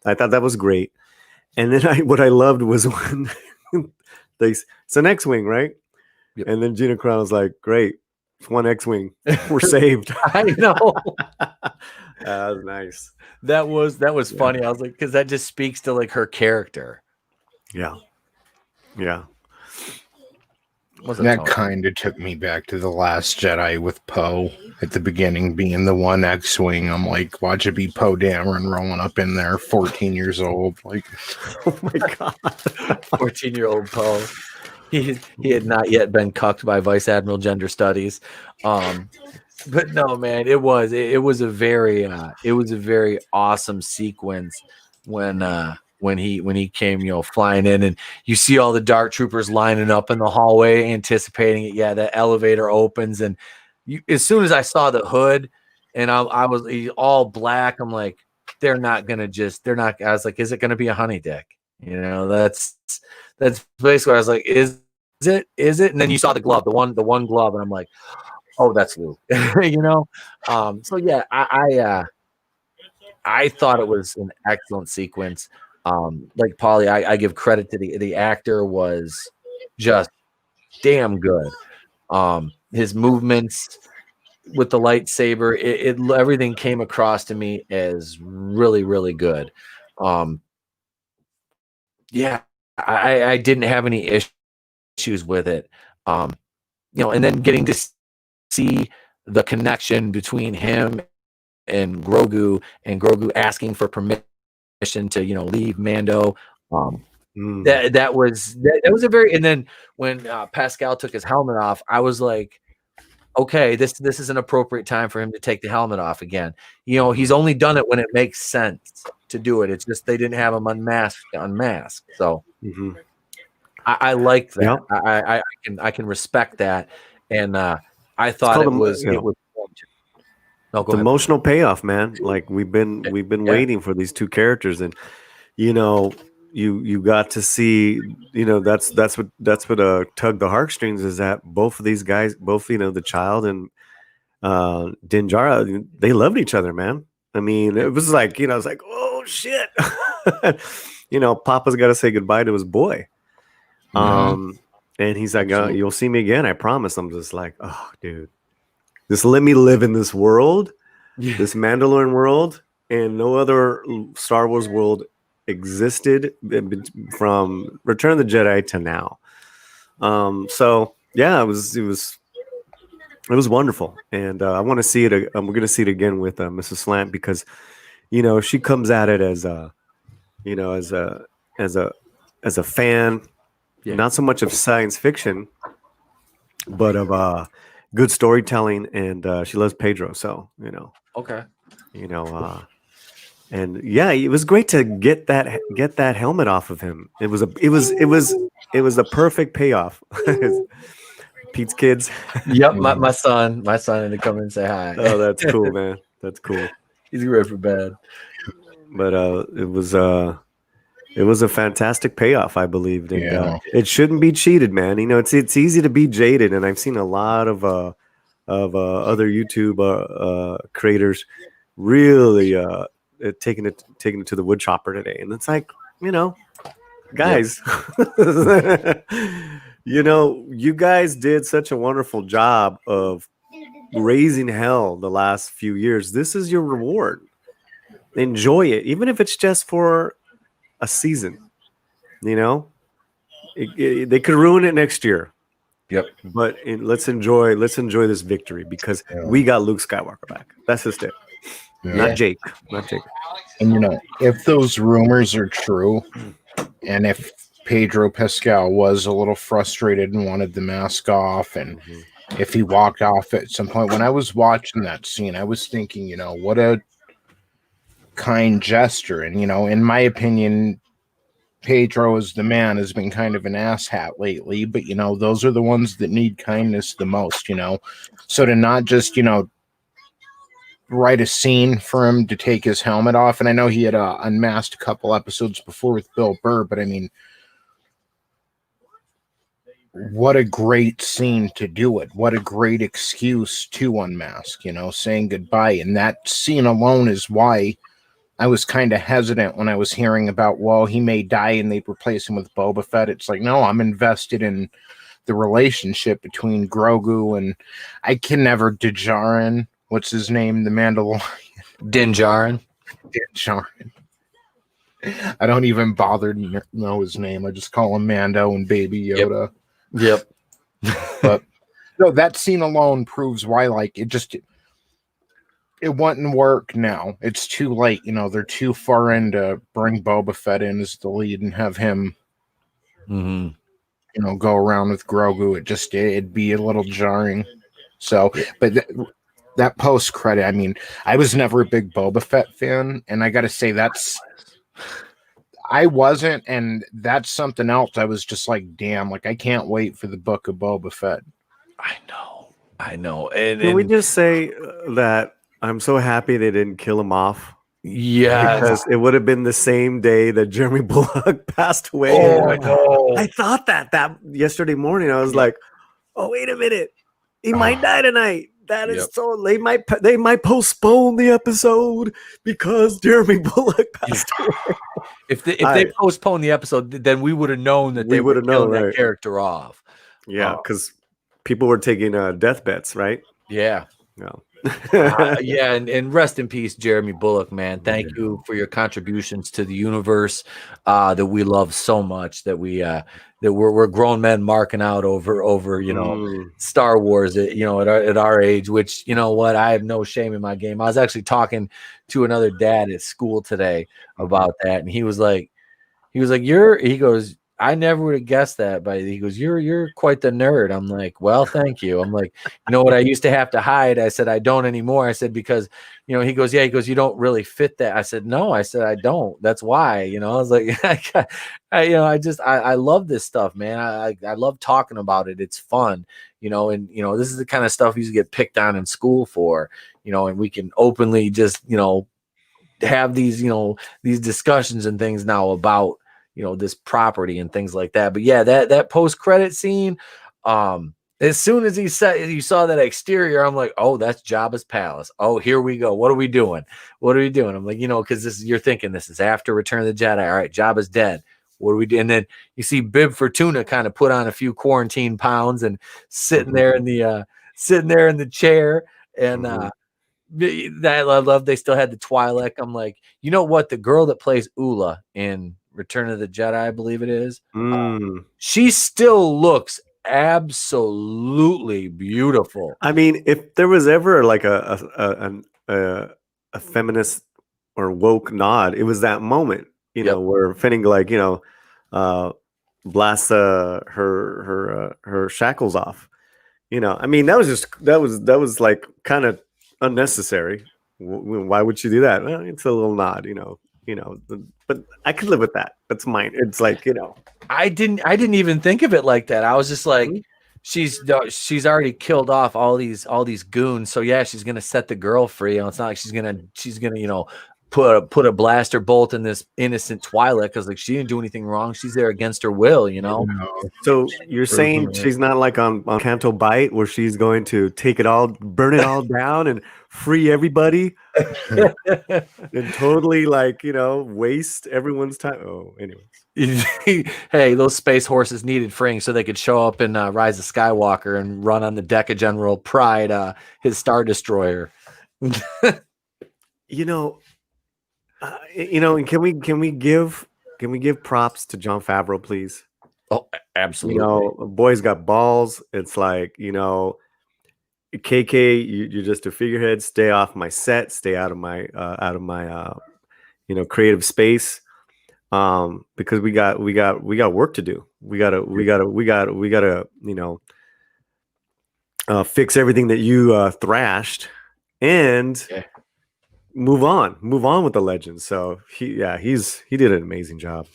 D: I thought that was great. And then what I loved was when it's an X-wing, right?
C: Yep.
D: And then Gina Carano was like, "Great, it's one X-wing, we're saved."
C: I know.
D: That was nice.
C: That was funny. I was like, because that just speaks to like her character.
D: Yeah.
B: That kind of took me back to The Last Jedi with Poe at the beginning, being the one X-wing. I'm like, watch it be Poe Dameron rolling up in there, 14 years old. Like,
D: oh my god,
C: 14-year-old Poe. He had not yet been cucked by Vice Admiral Gender Studies. But no, man, it was a very awesome sequence when he came, flying in, and you see all the dark troopers lining up in the hallway, anticipating it. Yeah, the elevator opens, and as soon as I saw the hood, and I was all black, I'm like, they're not. I was like, is it gonna be a honey dick? That's basically what I was like, is it? And then you saw the glove, the one glove, and I'm like, oh, that's Luke. So yeah, I thought it was an excellent sequence. Like Paulie, I give credit to the actor, was just damn good. His movements with the lightsaber, everything came across to me as really, really good. Yeah, I didn't have any issues with it. And then getting to see the connection between him and Grogu asking for permission to leave Mando. That was a very, and then when Pascal took his helmet off, I was like, okay, this is an appropriate time for him to take the helmet off again. He's only done it when it makes sense to do it. It's just they didn't have him unmasked. So I like that. Yep. I can respect that, and I thought it was
D: the emotional payoff, man. Like we've been waiting for these two characters, and you got to see, that's what tugged the heartstrings, is that both of these guys, both the child and Din Djarin, they loved each other, man. I mean, it was like, I was like, oh shit. Papa's got to say goodbye to his boy. And he's like, you'll see me again, I promise. I'm just like, oh dude, just let me live in this world, this Mandalorian world, and no other Star Wars world existed from Return of the Jedi to now. So yeah, it was wonderful, and I want to see it. We're going to see it again with Mrs. Slant, because she comes at it as a fan, not so much of science fiction, but of good storytelling, and she loves Pedro. So
C: okay,
D: and yeah, it was great to get that helmet off of him. It was a perfect payoff. Pete's kids.
C: Yep, my son had to come and say hi.
D: Oh, that's cool, man. That's cool.
C: He's ready for bed.
D: But it was a fantastic payoff, I believed, and it shouldn't be cheated, man. It's easy to be jaded, and I've seen a lot of other YouTube creators really taking it to the wood chopper today, and it's like, guys, you guys did such a wonderful job of raising hell the last few years. This is your reward. Enjoy it, even if it's just for a season. They could ruin it next year.
B: Yep.
D: But let's enjoy this victory, because we got Luke Skywalker back. That's just it. Not Jake.
B: And if those rumors are true, and if Pedro Pascal was a little frustrated and wanted the mask off, and if he walked off at some point, when I was watching that scene, I was thinking, what a kind gesture. And in my opinion, Pedro as the man has been kind of an asshat lately, but those are the ones that need kindness the most. So to not just write a scene for him to take his helmet off, and I know he had unmasked a couple episodes before with Bill Burr, but I mean, what a great scene to do it. What a great excuse to unmask, saying goodbye. And that scene alone is why I was kind of hesitant when I was hearing about, well, he may die and they'd replace him with Boba Fett. It's like, no, I'm invested in the relationship between Grogu and I can never Djarin. What's his name? The Mandalorian.
C: Din Djarin.
B: Din Djarin. I don't even bother to know his name. I just call him Mando and Baby Yoda.
C: Yep.
B: But no, that scene alone proves why, like, it wouldn't work now. It's too late. You know, they're too far in to bring Boba Fett in as the lead and have him,
C: Mm-hmm.
B: you know, go around with Grogu. It'd be a little jarring. So, but that post credit, I mean, I was never a big Boba Fett fan, and I got to say I wasn't, and that's something else. I was just like, damn, like I can't wait for the book of Boba Fett.
C: I know. And
D: Can we just say that I'm so happy they didn't kill him off?
C: Yes.
D: Because it would have been the same day that Jeremy Bullock passed away.
C: Oh, I know.
D: I thought that yesterday morning. I was like, oh, wait a minute. He might die tonight. That is so they might postpone the episode because Jeremy Bullock passed away.
C: If they postponed the episode, then we would have known that they would have known that character off.
D: Yeah, because people were taking death bets, right?
C: Yeah.
D: No.
C: Yeah, and rest in peace, Jeremy Bullock, man. Thank you for your contributions to the universe that we love so much. That we're grown men marking out over you know Star Wars at our age. Which, you know what, I have no shame in my game. I was actually talking to another dad at school today about that, and he goes, I never would have guessed that. But he goes, you're quite the nerd. I'm like, well, thank you. I'm like, you know what I used to have to hide? I said, I don't anymore. I said, because, you know, he goes, you don't really fit that. I said, no, I said, I don't. That's why, you know, I was like, I love this stuff, man. I love talking about it. It's fun, you know, and, you know, this is the kind of stuff we used to get picked on in school for, you know, and we can openly just, you know, have these, you know, these discussions and things now about, you know, this property and things like that. But yeah, that post-credit scene, as soon as you saw that exterior, I'm like, oh, that's Jabba's palace. Oh, here we go. What are we doing? I'm like, you know, because you're thinking this is after Return of the Jedi. All right, Jabba's dead. What do we do? And then you see Bib Fortuna kind of put on a few quarantine pounds and sitting there in the chair. And I love they still had the Twi'lek. I'm like, you know what? The girl that plays Ula in Return of the Jedi, I believe it is. She still looks absolutely beautiful.
D: I mean, if there was ever like a feminist or woke nod, it was that moment, you know, where Fenning, like, you know, blasts her shackles off. You know, I mean, that was like kind of unnecessary. Why would you do that? Well, it's a little nod, you know, but I could live with that. That's mine. It's like, you know,
C: I didn't even think of it like that. I was just like, she's already killed off all these goons. So yeah, she's gonna set the girl free. You know, it's not like she's gonna, you know, put a blaster bolt in this innocent Twi'lek, because like she didn't do anything wrong. She's there against her will, you know.
D: So you're saying she's not like on Canto Bight, where she's going to take it all, burn it all down, and free everybody, and totally, like, you know, waste everyone's time. Oh, anyways.
C: Hey, those space horses needed freeing so they could show up in Rise of Skywalker and run on the deck of General Pride, his Star Destroyer.
D: You know, and can we give props to Jon Favreau, please?
C: Oh, absolutely.
D: You know, boy's got balls. It's like, you know, KK, you're just a figurehead. Stay off my set. Stay out of my you know, creative space. Because we got work to do. We gotta you know, fix everything that you thrashed, and move on with the legend. So he did an amazing job.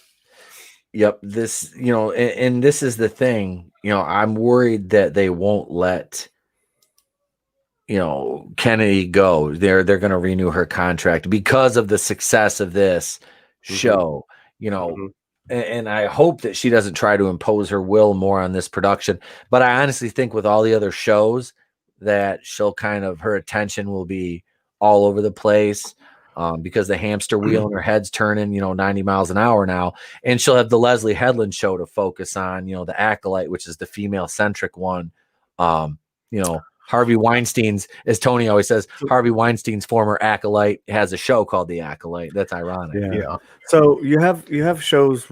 C: Yep. This, you know, and this is the thing, you know, I'm worried that they won't let, you know, Kennedy go. They're going to renew her contract because of the success of this show, you know, and I hope that she doesn't try to impose her will more on this production. But I honestly think with all the other shows that she'll her attention will be all over the place. because the hamster wheel in her head's turning, 90 miles an hour now. And she'll have the Leslie Headland show to focus on, the Acolyte, which is the female centric one. Harvey Weinstein's, as Tony always says, Harvey Weinstein's former acolyte has a show called The Acolyte. That's ironic.
D: Yeah. So you have shows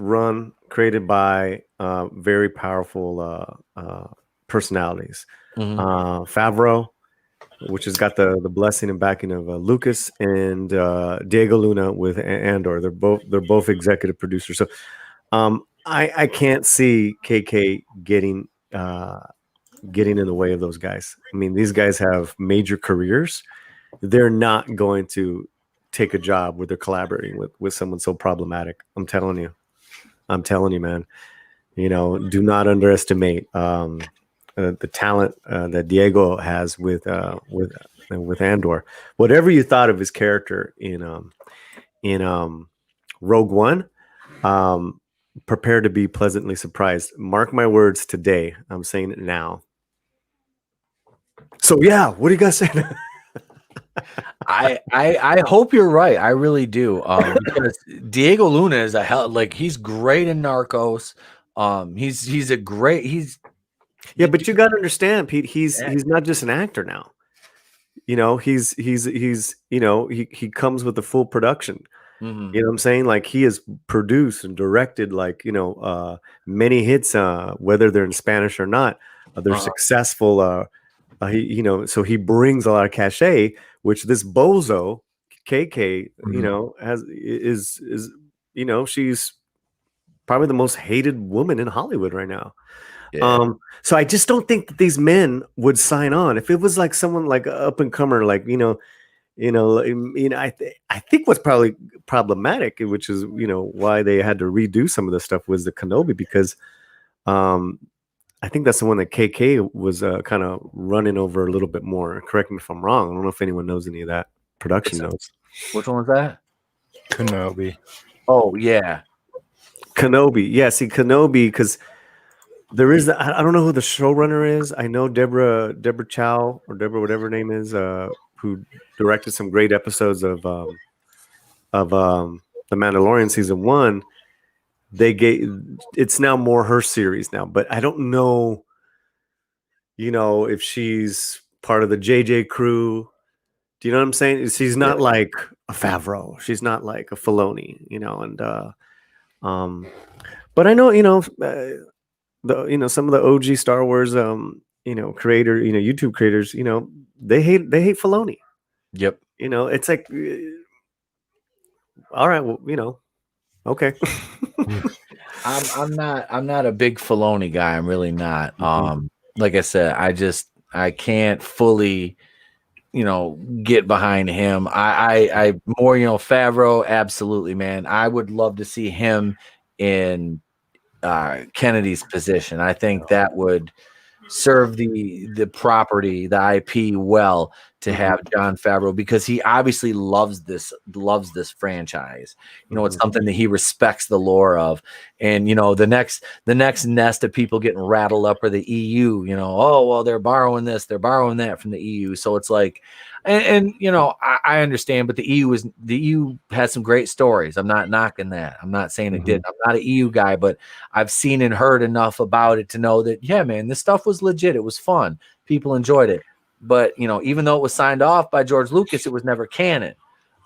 D: created by very powerful personalities. Favreau, which has got the blessing and backing of Lucas, and Diego Luna with Andor. They're both executive producers. So I can't see KK getting in the way of those guys. I mean, these guys have major careers. They're not going to take a job where they're collaborating with someone so problematic. I'm telling you, man. Do not underestimate the talent that Diego has with Andor. Whatever you thought of his character in Rogue One, prepare to be pleasantly surprised. Mark my words today. I'm saying it now. So yeah, what do you guys say?
C: I hope you're right. I really do. Because Diego Luna is he's great in Narcos.
D: But you got to understand, Pete. He's not just an actor now. He comes with the full production.
C: Mm-hmm.
D: You know what I'm saying? Like, he has produced and directed many hits, whether they're in Spanish or not. They're successful. So he brings a lot of cachet, which this bozo KK, she's probably the most hated woman in Hollywood right now. Yeah. So I just don't think that these men would sign on. If it was like someone like up and comer, I think what's probably problematic, which is why they had to redo some of the stuff, was the Kenobi, because I think that's the one that KK was kind of running over a little bit more. Correct me if I'm wrong. I don't know if anyone knows any of that production notes.
C: Which one was that?
B: Kenobi.
C: Oh yeah,
D: Kenobi. Yeah, see, Kenobi, because there is. I don't know who the showrunner is. I know Deborah Chow, or Deborah, whatever her name is, who directed some great episodes of The Mandalorian season 1. It's now more her series now, but I don't know, if she's part of the JJ crew. Do you know what I'm saying? She's not like a Favreau. She's not like a Filoni, but I know, some of the OG Star Wars, creator, YouTube creators, they hate Filoni.
C: Yep.
D: It's like, all right, well, okay.
C: I'm not a big Filoni guy. I'm really not. Like I said, I can't fully, get behind him. I more, Favreau, absolutely, man. I would love to see him in Kennedy's position. I think that would serve the property, the IP well, to have Jon Favreau, because he obviously loves this franchise. It's something that he respects the lore of. And the next nest of people getting rattled up are the EU. Oh well, they're borrowing this, they're borrowing that from the EU. So it's like, and I understand, but the EU has some great stories. I'm not knocking that. I'm not saying it did. I'm not an EU guy, but I've seen and heard enough about it to know that, yeah, man, this stuff was legit. It was fun. People enjoyed it. But, even though it was signed off by George Lucas, it was never canon.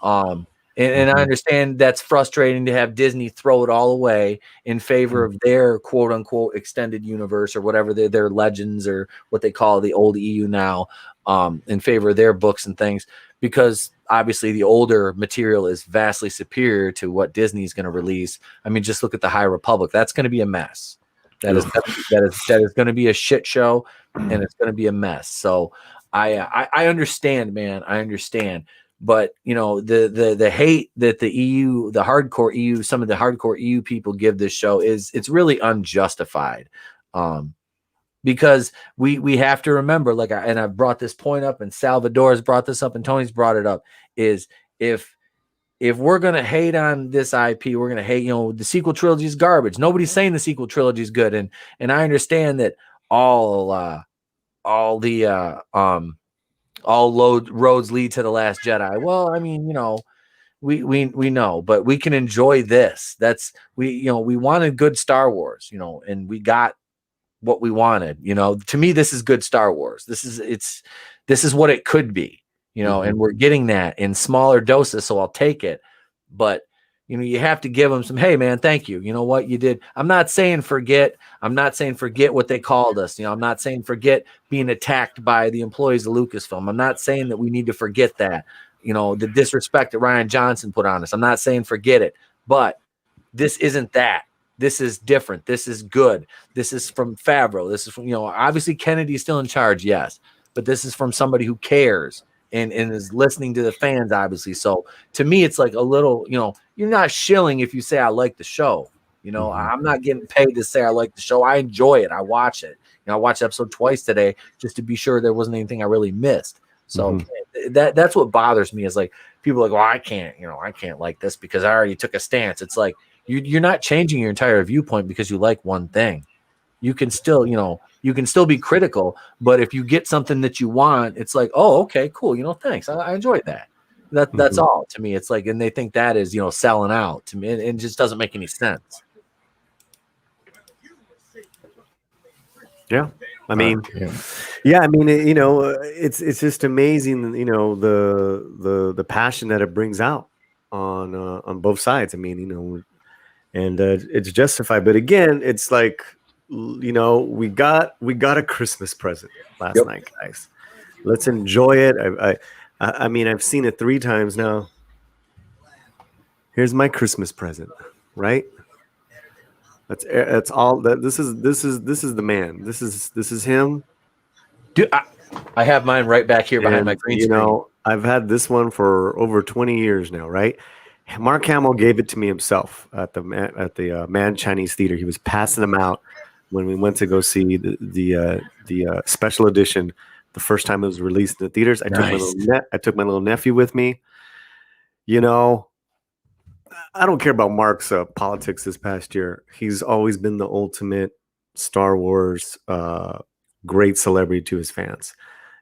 C: And I understand that's frustrating to have Disney throw it all away in favor of their quote unquote extended universe, or whatever their legends, or what they call the old EU now, in favor of their books and things, because obviously the older material is vastly superior to what Disney's going to release. I mean, just look at the High Republic. That's going to be a mess. That is going to be a shit show, and it's going to be a mess. So I understand, man. I understand. But the hate that the EU, the hardcore EU, some of the hardcore EU people give this show it's really unjustified. Because we have to remember, and I've brought this point up, and Salvador's brought this up, and Tony's brought it up, is if we're gonna hate on this IP, we're gonna hate, the sequel trilogy is garbage. Nobody's saying the sequel trilogy is good, and I understand that all roads lead to the Last Jedi. Well, I mean, we know, but we can enjoy this. We wanted good Star Wars, and we got what we wanted. To me, this is good Star Wars. This is what it could be, and we're getting that in smaller doses, so I'll take it. But you have to give them some, hey man, thank you. You know what you did. I'm not saying forget what they called us. I'm not saying forget being attacked by the employees of Lucasfilm. I'm not saying that we need to forget that, the disrespect that Ryan Johnson put on us. I'm not saying forget it, but this isn't that. This is different. This is good. This is from Favreau. This is from, obviously Kennedy's still in charge. Yes. But this is from somebody who cares and is listening to the fans, obviously. So to me, it's like a little, you're not shilling if you say, I like the show. I'm not getting paid to say I like the show. I enjoy it. I watch it. I watched the episode twice today just to be sure there wasn't anything I really missed. So that's what bothers me is like people are like, well, I can't like this because I already took a stance. It's like you're not changing your entire viewpoint because you like one thing. You can still, be critical, but if you get something that you want, it's like, oh, okay, cool. Thanks. I enjoyed that. That's all to me. It's like, and they think that is, selling out to me. It just doesn't make any sense.
D: Yeah. I mean, it's just amazing, the passion that it brings out on both sides. I mean, and it's justified. But again, it's like, we got a Christmas present last night, guys. Let's enjoy it. I mean, I've seen it 3 times now. Here's my Christmas present, right? That's all. This is the man. This is him.
C: Dude, I have mine right back here behind my green screen.
D: I've had this one for over 20 years now, right? Mark Hamill gave it to me himself at the Man Chinese Theater. He was passing them out when we went to go see the special edition the first time it was released in the theaters. I took my little nephew with me. I don't care about Mark's politics this past year. He's always been the ultimate Star Wars great celebrity to his fans,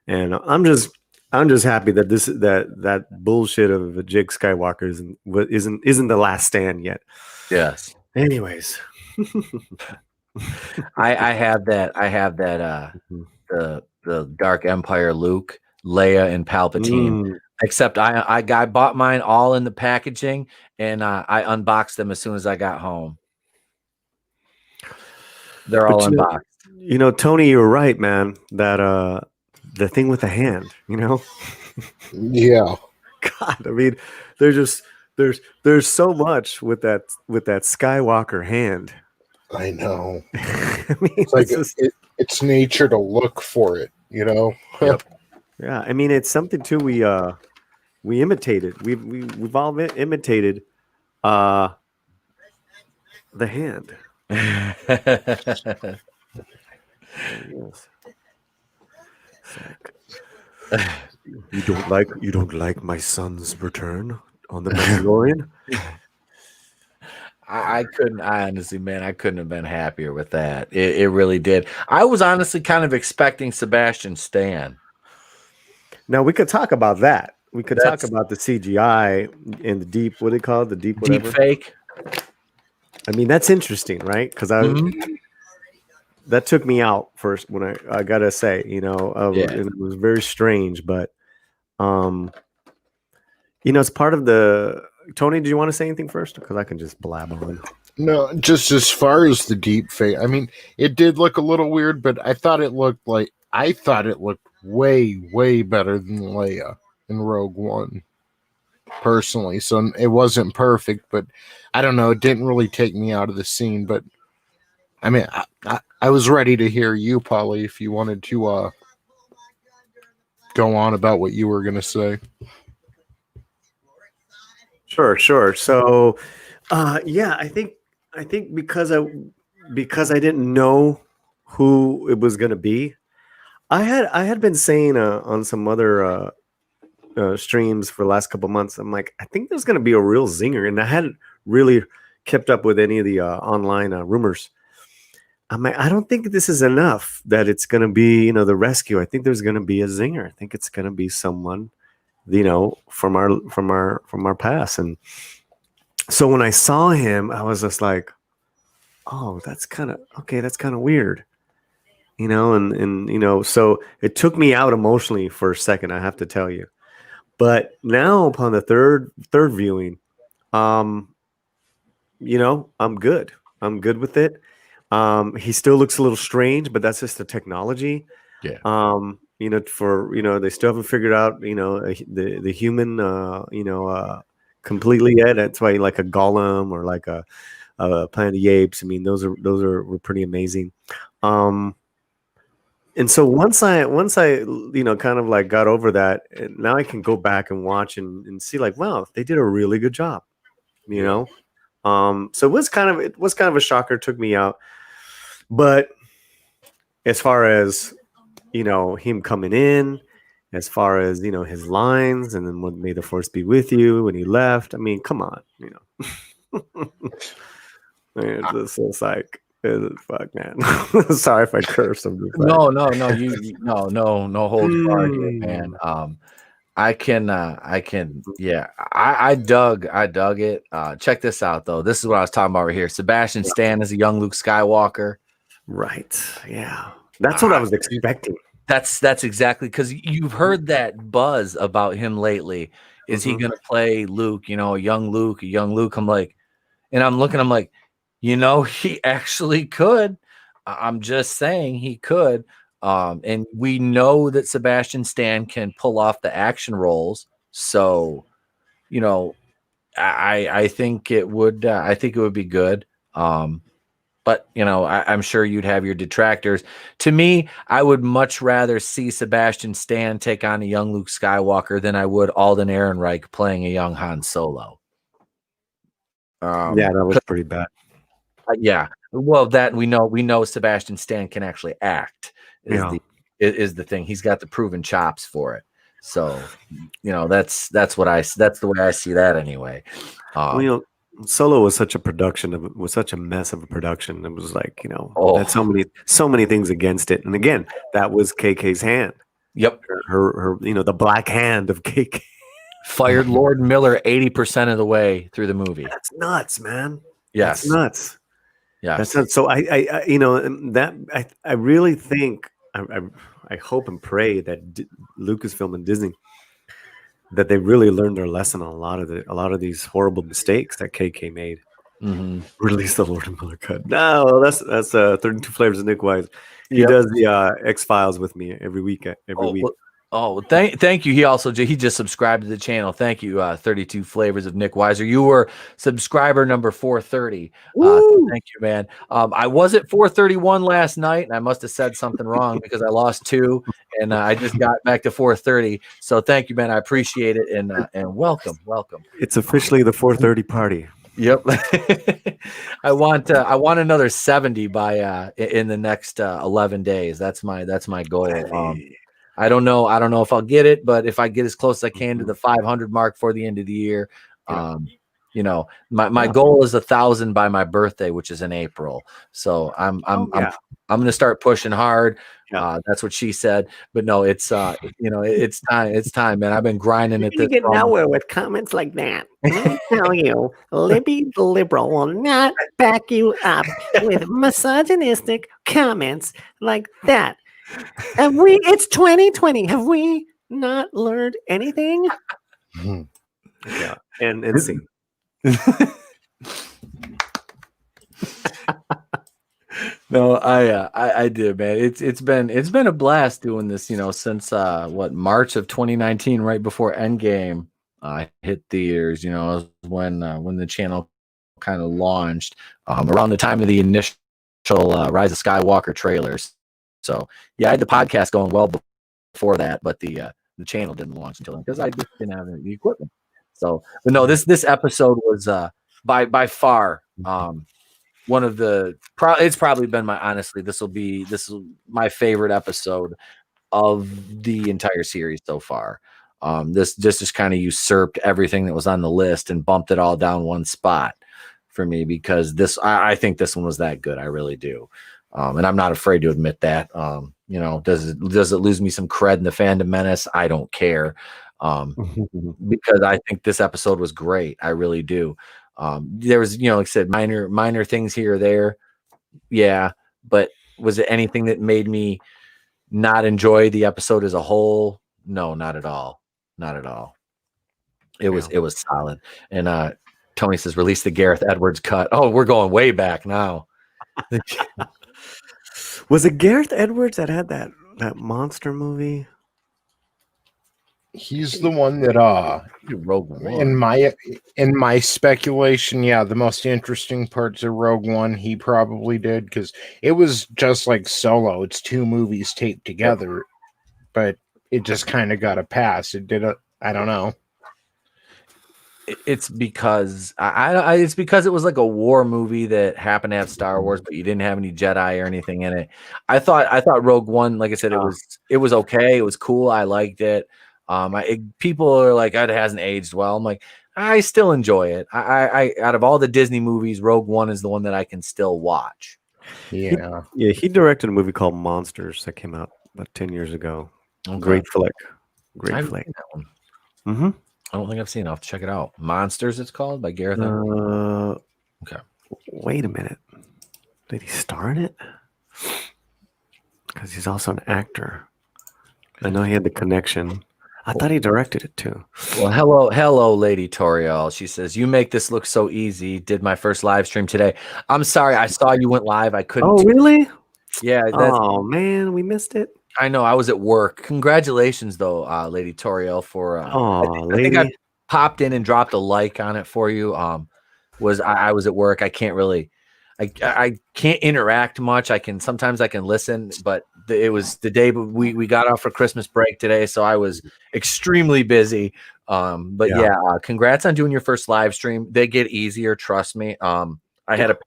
D: and I'm just happy that that bullshit of Jake Skywalker isn't the last stand yet.
C: Yes.
D: Anyways,
C: I have that. The Dark Empire Luke, Leia, and Palpatine. Except I bought mine all in the packaging, and I unboxed them as soon as I got home. They're all unboxed.
D: Tony, you're right, man. That the thing with the hand,
B: Yeah.
D: God, I mean, there's so much with that Skywalker hand.
B: I know.
D: I mean,
B: it's like it's nature to look for it,
D: Yep. Yeah, I mean, it's something too. We imitated. We've all imitated the hand. You don't like my son's return on the Mandalorian?
C: I couldn't have been happier with that. It really did. I was honestly kind of expecting Sebastian Stan.
D: Now we could talk about that. We could talk about the CGI and the deep, what do they call it? The deep whatever.
C: Deep fake.
D: I mean, that's interesting, right? Because that took me out first when I gotta say, and it was very strange, but it's part of the. Tony, do you want to say anything first? Because I can just blab on.
B: No, just as far as the deep fake, I mean, it did look a little weird, but I thought it looked way, way better than Leia in Rogue One, personally. So it wasn't perfect, but I don't know. It didn't really take me out of the scene, but I mean, I was ready to hear you, Polly, if you wanted to go on about what you were going to say.
D: Sure. So, I think because I didn't know who it was going to be, I had been saying on some other streams for the last couple months, I'm like, I think there's going to be a real zinger, and I hadn't really kept up with any of the online rumors. I'm like, I don't think this is enough that it's going to be, the rescue. I think there's going to be a zinger. I think it's going to be someone from our past. And so when I saw him, I was just like, oh, that's kind of okay. That's kind of weird, and so it took me out emotionally for a second, I have to tell you. But now upon the third viewing, I'm good. I'm good with it. He still looks a little strange, but that's just the technology.
C: Yeah.
D: They still haven't figured out, the human, completely yet. That's why like a golem or like a Planet of the Apes. I mean, were pretty amazing. And so once I kind of like got over that, and now I can go back and watch and see like, wow, they did a really good job, So it was kind of a shocker, took me out. But as far as him coming in, as far as his lines, and then what "May the Force be with you" when he left, I mean, come on, it's just like, fuck, man. Sorry if I curse.
C: No, no holds barred here, man. I dug it. Check this out though. This is what I was talking about right here. Sebastian Stan is a young Luke Skywalker.
D: Right. Yeah. That's what I was expecting.
C: That's exactly, because you've heard that buzz about him lately. Is he gonna play Luke? A young Luke, I'm like, and I'm like, he actually could. I'm just saying he could. And we know that Sebastian Stan can pull off the action roles. So, I think it would be good. But I'm sure you'd have your detractors. To me, I would much rather see Sebastian Stan take on a young Luke Skywalker than I would Alden Ehrenreich playing a young Han Solo.
D: Yeah, that was pretty bad.
C: Yeah. Well, that we know Sebastian Stan can actually act is the thing. He's got the proven chops for it. So, that's the way I see that anyway.
D: Solo was such a mess of a production. It was like, had so many things against it. And again, that was KK's hand.
C: Yep.
D: Her the black hand of KK.
C: Fired Lord Miller 80% of the way through the movie.
D: That's nuts, man.
C: Yes.
D: That's nuts.
C: Yeah.
D: That's nuts. So I really think, I hope and pray that Lucasfilm and Disney, that they really learned their lesson on a lot of these horrible mistakes that KK made.
C: Mm-hmm.
D: Release the Lord Miller cut. No, that's 32 Flavors of Nick Wise. He does the X-Files with me every week. Week.
C: Thank you. He just subscribed to the channel. Thank you, 32 Flavors of Nick Weiser. You were subscriber number 430. Thank you, man. I was at 431 last night, and I must have said something wrong because I lost 2, and I just got back to 430. So thank you, man. I appreciate it, and welcome.
D: It's officially the 430 party.
C: Yep. I want another 70 by in the next 11 days. That's my goal. I don't know if I'll get it, but if I get as close as I can to the 500 mark for the end of the year, my goal is 1,000 by my birthday, which is in April. So I'm going to start pushing hard. That's what she said. But no, it's it's time. It's time, man. I've been grinding at this.
E: You get nowhere with comments like that. Let me tell you, Libby the liberal will not back you up with misogynistic comments like that. It's 2020. Have we not learned anything?
D: Yeah, and see.
C: No, I did, man. It's been a blast doing this, since March of 2019, right before Endgame hit theaters. When the channel kind of launched, around the time of the initial Rise of Skywalker trailers. So yeah, I had the podcast going well before that, but the channel didn't launch until then because I just didn't have the equipment. So, but no, this episode was by far one of the it's probably been this will my favorite episode of the entire series so far. This just kind of usurped everything that was on the list and bumped it all down one spot for me because I think this one was that good. I really do. And I'm not afraid to admit that. Does it lose me some cred in the Fandom Menace? I don't care. because I think this episode was great. I really do. There was, like I said, minor things here or there. Yeah. But was it anything that made me not enjoy the episode as a whole? No, not at all. Not at all. It was solid. And Tony says, release the Gareth Edwards cut. Oh, we're going way back now.
D: Was it Gareth Edwards that had that monster movie?
B: He's the one that
C: Rogue One.
B: in my speculation, the most interesting parts of Rogue One he probably did, because it was just like Solo. It's two movies taped together, but it just kind of got a pass. It did I don't know.
C: It's because it's because it was like a war movie that happened to have Star Wars, but you didn't have any Jedi or anything in it. I thought Rogue One, like I said, it was okay. It was cool. I liked it. People are like, it hasn't aged well. I'm like, I still enjoy it. I out of all the Disney movies, Rogue One is the one that I can still watch.
B: Yeah.
D: He directed a movie called Monsters that came out about 10 years ago.
C: Okay.
D: Great flick.
C: I've
D: Flick.
C: seen that one.
D: Mm-hmm.
C: I don't think I've seen it. I'll have to check it out. Monsters, it's called, by Gareth Edwards. Okay.
D: Wait a minute. Did he star in it? Because he's also an actor. I know he had the connection. I thought he directed it too.
C: Well, hello, Lady Toriel. She says, you make this look so easy. Did my first live stream today. I'm sorry. I saw you went live. I couldn't.
D: Oh, really?
C: Yeah.
D: Oh, man. We missed it.
C: I know. I was at work. Congratulations, though, Lady Toriel, for. I think I popped in and dropped a like on it for you. I was at work. I can't really. I can't interact much. Sometimes I can listen, but it was the day we got off for Christmas break today, so I was extremely busy. Congrats on doing your first live stream. They get easier, trust me. I had a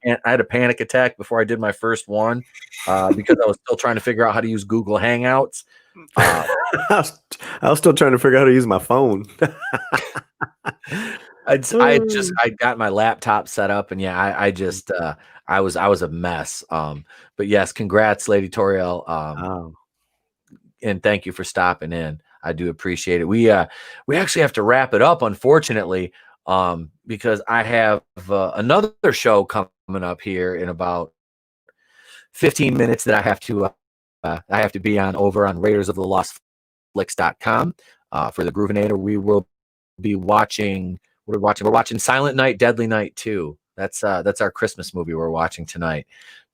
C: panic attack before I did my first one because I was still trying to figure out how to use Google Hangouts.
D: I was still trying to figure out how to use my phone.
C: I got my laptop set up, and I was a mess. But yes, congrats, Lady Toriel. And thank you for stopping in. I do appreciate it. We actually have to wrap it up, unfortunately, because I have another show coming up here in about 15 minutes that I have to be on over on RaidersOfTheLostFlix.com for the Groovinator. We will be watching. We're watching Silent Night, Deadly Night 2. That's our Christmas movie we're watching tonight.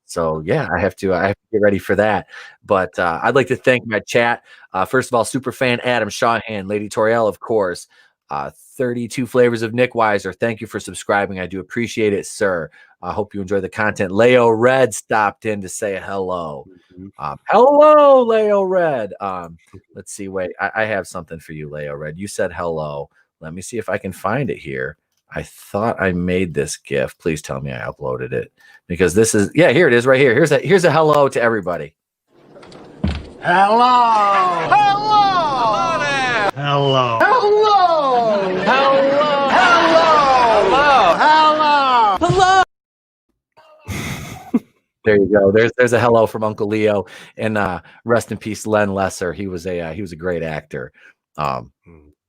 C: So yeah, I have to get ready for that. But I'd like to thank my chat. First of all, Superfan Adam Shawhan, Lady Toriel, of course. 32 Flavors of Nick Weiser. Thank you for subscribing. I do appreciate it, sir. I hope you enjoy the content. Leo Red stopped in to say hello. Hello, Leo Red. Let's see. Wait, I have something for you, Leo Red. You said hello. Let me see if I can find it here. I thought I made this GIF. Please tell me I uploaded it, because this is, here it is right here. Here's a hello to everybody.
A: Hello! Hello! Hello! Hello! Hello! Hello! Hello!
C: There you go. There's a hello from Uncle Leo, and rest in peace, Len Lesser. He was a great actor.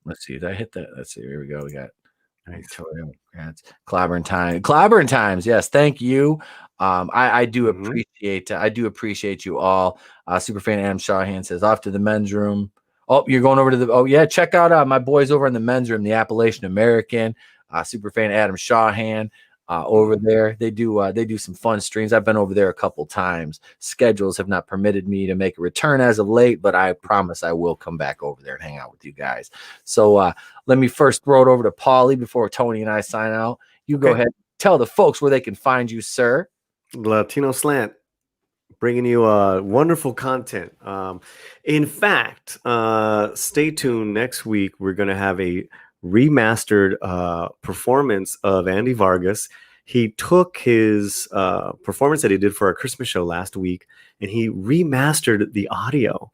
C: Let's see. Did I hit that? Let's see. Here we go. We got Clobbering Times. Yes, thank you. I do appreciate you all. Superfan Adam Shawhan says, off to the men's room. Oh, you're going over to check out my boys over in the men's room, the Appalachian American. Superfan Adam Shawhan over there. They do some fun streams. I've been over there a couple times. Schedules have not permitted me to make a return as of late, but I promise I will come back over there and hang out with you guys. So let me first throw it over to Paulie before Tony and I sign out. You go ahead, tell the folks where they can find you, sir.
D: Latino Slant, bringing you wonderful content. In fact, stay tuned. Next week, we're going to have a remastered performance of Andy Vargas. He took his performance that he did for our Christmas show last week, and he remastered the audio.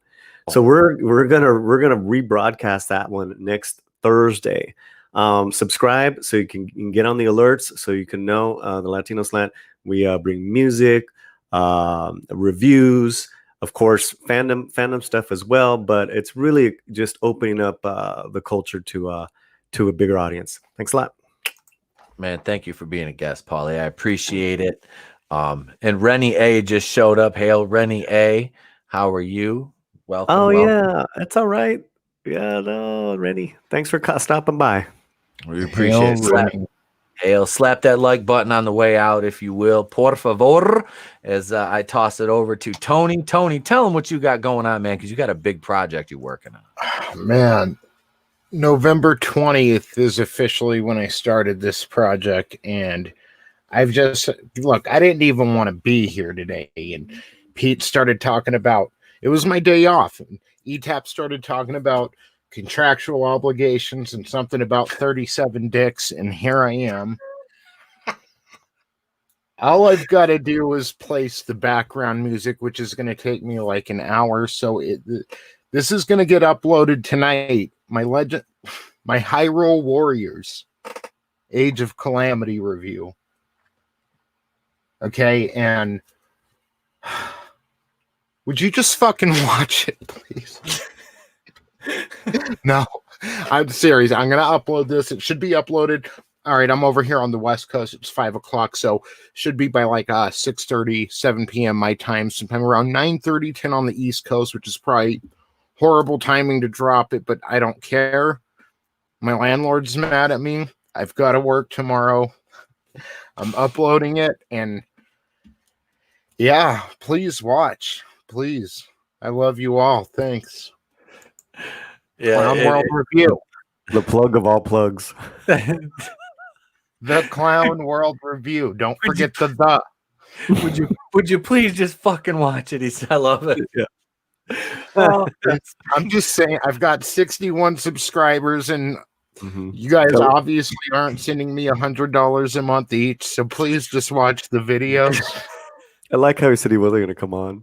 D: So we're gonna rebroadcast that one next Thursday. Subscribe so you can get on the alerts, so you can know the Latino Slant. We bring music, reviews, of course, fandom stuff as well. But it's really just opening up the culture to a bigger audience. Thanks a lot.
C: Man, thank you for being a guest, Paulie. I appreciate it. And Rennie A just showed up. Hail, Rennie A. How are you? Welcome.
D: Oh,
C: welcome.
D: yeah. That's all right. Yeah, no, Rennie. Thanks for stopping by.
C: We appreciate it. Hail, slap that like button on the way out, if you will. Por favor, as I toss it over to Tony. Tony, tell him what you got going on, man, because you got a big project you're working on.
B: Man, November 20th is officially when I started this project, and I've just, look, I didn't even want to be here today, and Pete started talking about, it was my day off, and ETAP started talking about contractual obligations and something about 37 dicks, and here I am. All I've got to do is place the background music, which is going to take me like an hour, so this is going to get uploaded tonight. My Hyrule Warriors Age of Calamity review. Okay, and would you just fucking watch it, please? No, I'm serious. I'm going to upload this. It should be uploaded. All right, I'm over here on the West Coast. It's 5 o'clock, so should be by like 6:30, 7 p.m. my time, sometime around 9:30, 10 on the East Coast, which is probably horrible timing to drop it, but I don't care. My landlord's mad at me. I've got to work tomorrow. I'm uploading it, and yeah, please watch. Please. I love you all. Thanks.
C: Yeah,
B: Clown World Review.
D: The plug of all plugs.
B: The Clown World Review. Don't forget the.
C: Would you please just fucking watch it? I love it.
D: Yeah.
C: Oh,
B: I'm just saying, I've got 61 subscribers, and you guys
D: So-
B: obviously aren't sending me $100 a month each, so please just watch the videos.
D: I like how he said he wasn't going to come on.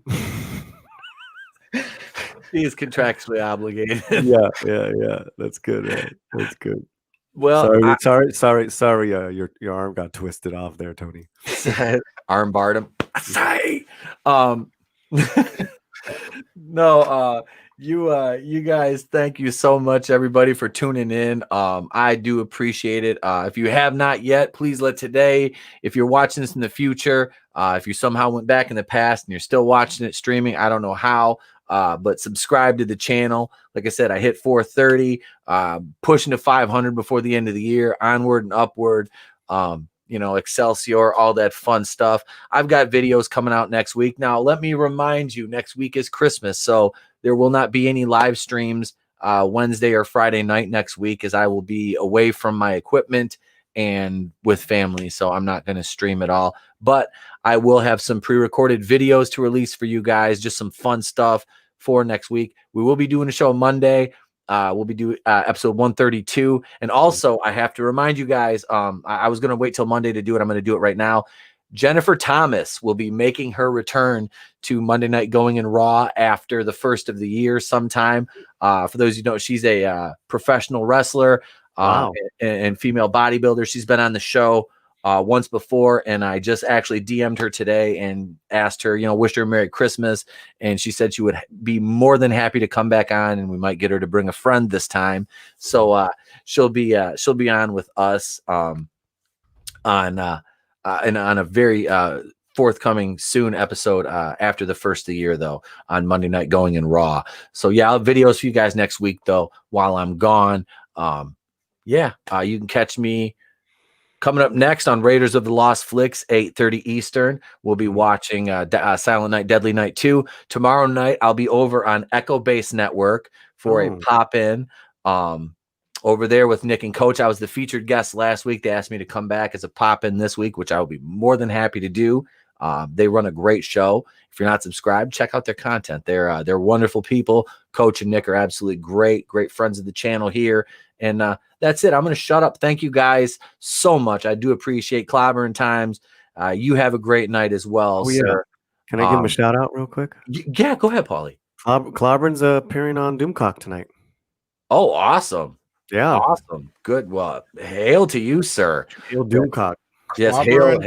C: he is contractually obligated.
D: yeah. That's good, man. That's good.
C: Well,
D: Sorry. Your arm got twisted off there, Tony.
C: arm barred him. Say, no, you guys, thank you so much, everybody, for tuning in. I do appreciate it. If you have not yet, please let today. If you're watching this in the future, if you somehow went back in the past and you're still watching it streaming, I don't know how. But subscribe to the channel. Like I said, I hit 430, pushing to 500 before the end of the year, onward and upward. Excelsior, all that fun stuff. I've got videos coming out next week. Now, let me remind you, next week is Christmas, so there will not be any live streams Wednesday or Friday night next week, as I will be away from my equipment and with family, so I'm not going to stream at all. But I will have some pre-recorded videos to release for you guys, just some fun stuff for next week. We will be doing a show Monday. We'll be doing episode 132. And also, I have to remind you guys, I was going to wait till Monday to do it. I'm going to do it right now. Jennifer Thomas will be making her return to Monday Night Going in Raw after the first of the year sometime. For those who know, she's a professional wrestler and female bodybuilder. She's been on the show once before, and I just actually DM'd her today and asked her, wished her a Merry Christmas, and she said she would be more than happy to come back on, and we might get her to bring a friend this time. So she'll be on with us on a very forthcoming soon episode after the first of the year, though, on Monday Night Going in Raw. So yeah, I'll have videos for you guys next week, though, while I'm gone. You can catch me coming up next on Raiders of the Lost Flicks, 8:30 Eastern. We'll be watching Silent Night, Deadly Night 2. Tomorrow night, I'll be over on Echo Base Network for a pop-in over there with Nick and Coach. I was the featured guest last week. They asked me to come back as a pop-in this week, which I will be more than happy to do. They run a great show. If you're not subscribed, check out their content. They're wonderful people. Coach and Nick are absolutely great friends of the channel here. And that's it. I'm going to shut up. Thank you guys so much. I do appreciate Clobbering Times. You have a great night as well, sir.
D: Can I give him a shout out real quick?
C: Yeah, go ahead, Paulie.
D: Clobbering's appearing on Doomcock tonight.
C: Oh, awesome.
D: Yeah.
C: Awesome. Good. Well, hail to you, sir.
D: Hail Doomcock.
C: Yes, hail.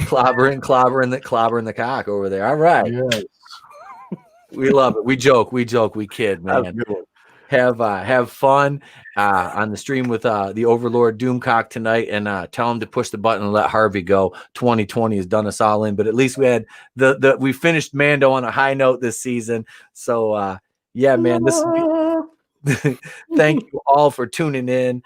C: clobbering the cock over there. All right.
B: Yes.
C: We love it. We joke, we kid,
D: That's a
C: man.
D: good one.
C: Have fun on the stream with the Overlord Doomcock tonight, and tell him to push the button and let Harvey go. 2020 has done us all in, but at least we had we finished Mando on a high note this season. So yeah, man, thank you all for tuning in.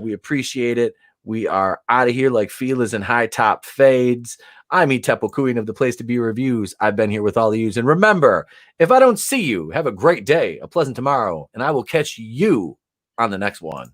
C: We appreciate it. We are out of here like feelers and high top fades. I'm Tepo Kuin of the Place to Be Reviews. I've been here with all of yous. And remember, if I don't see you, have a great day, a pleasant tomorrow, and I will catch you on the next one.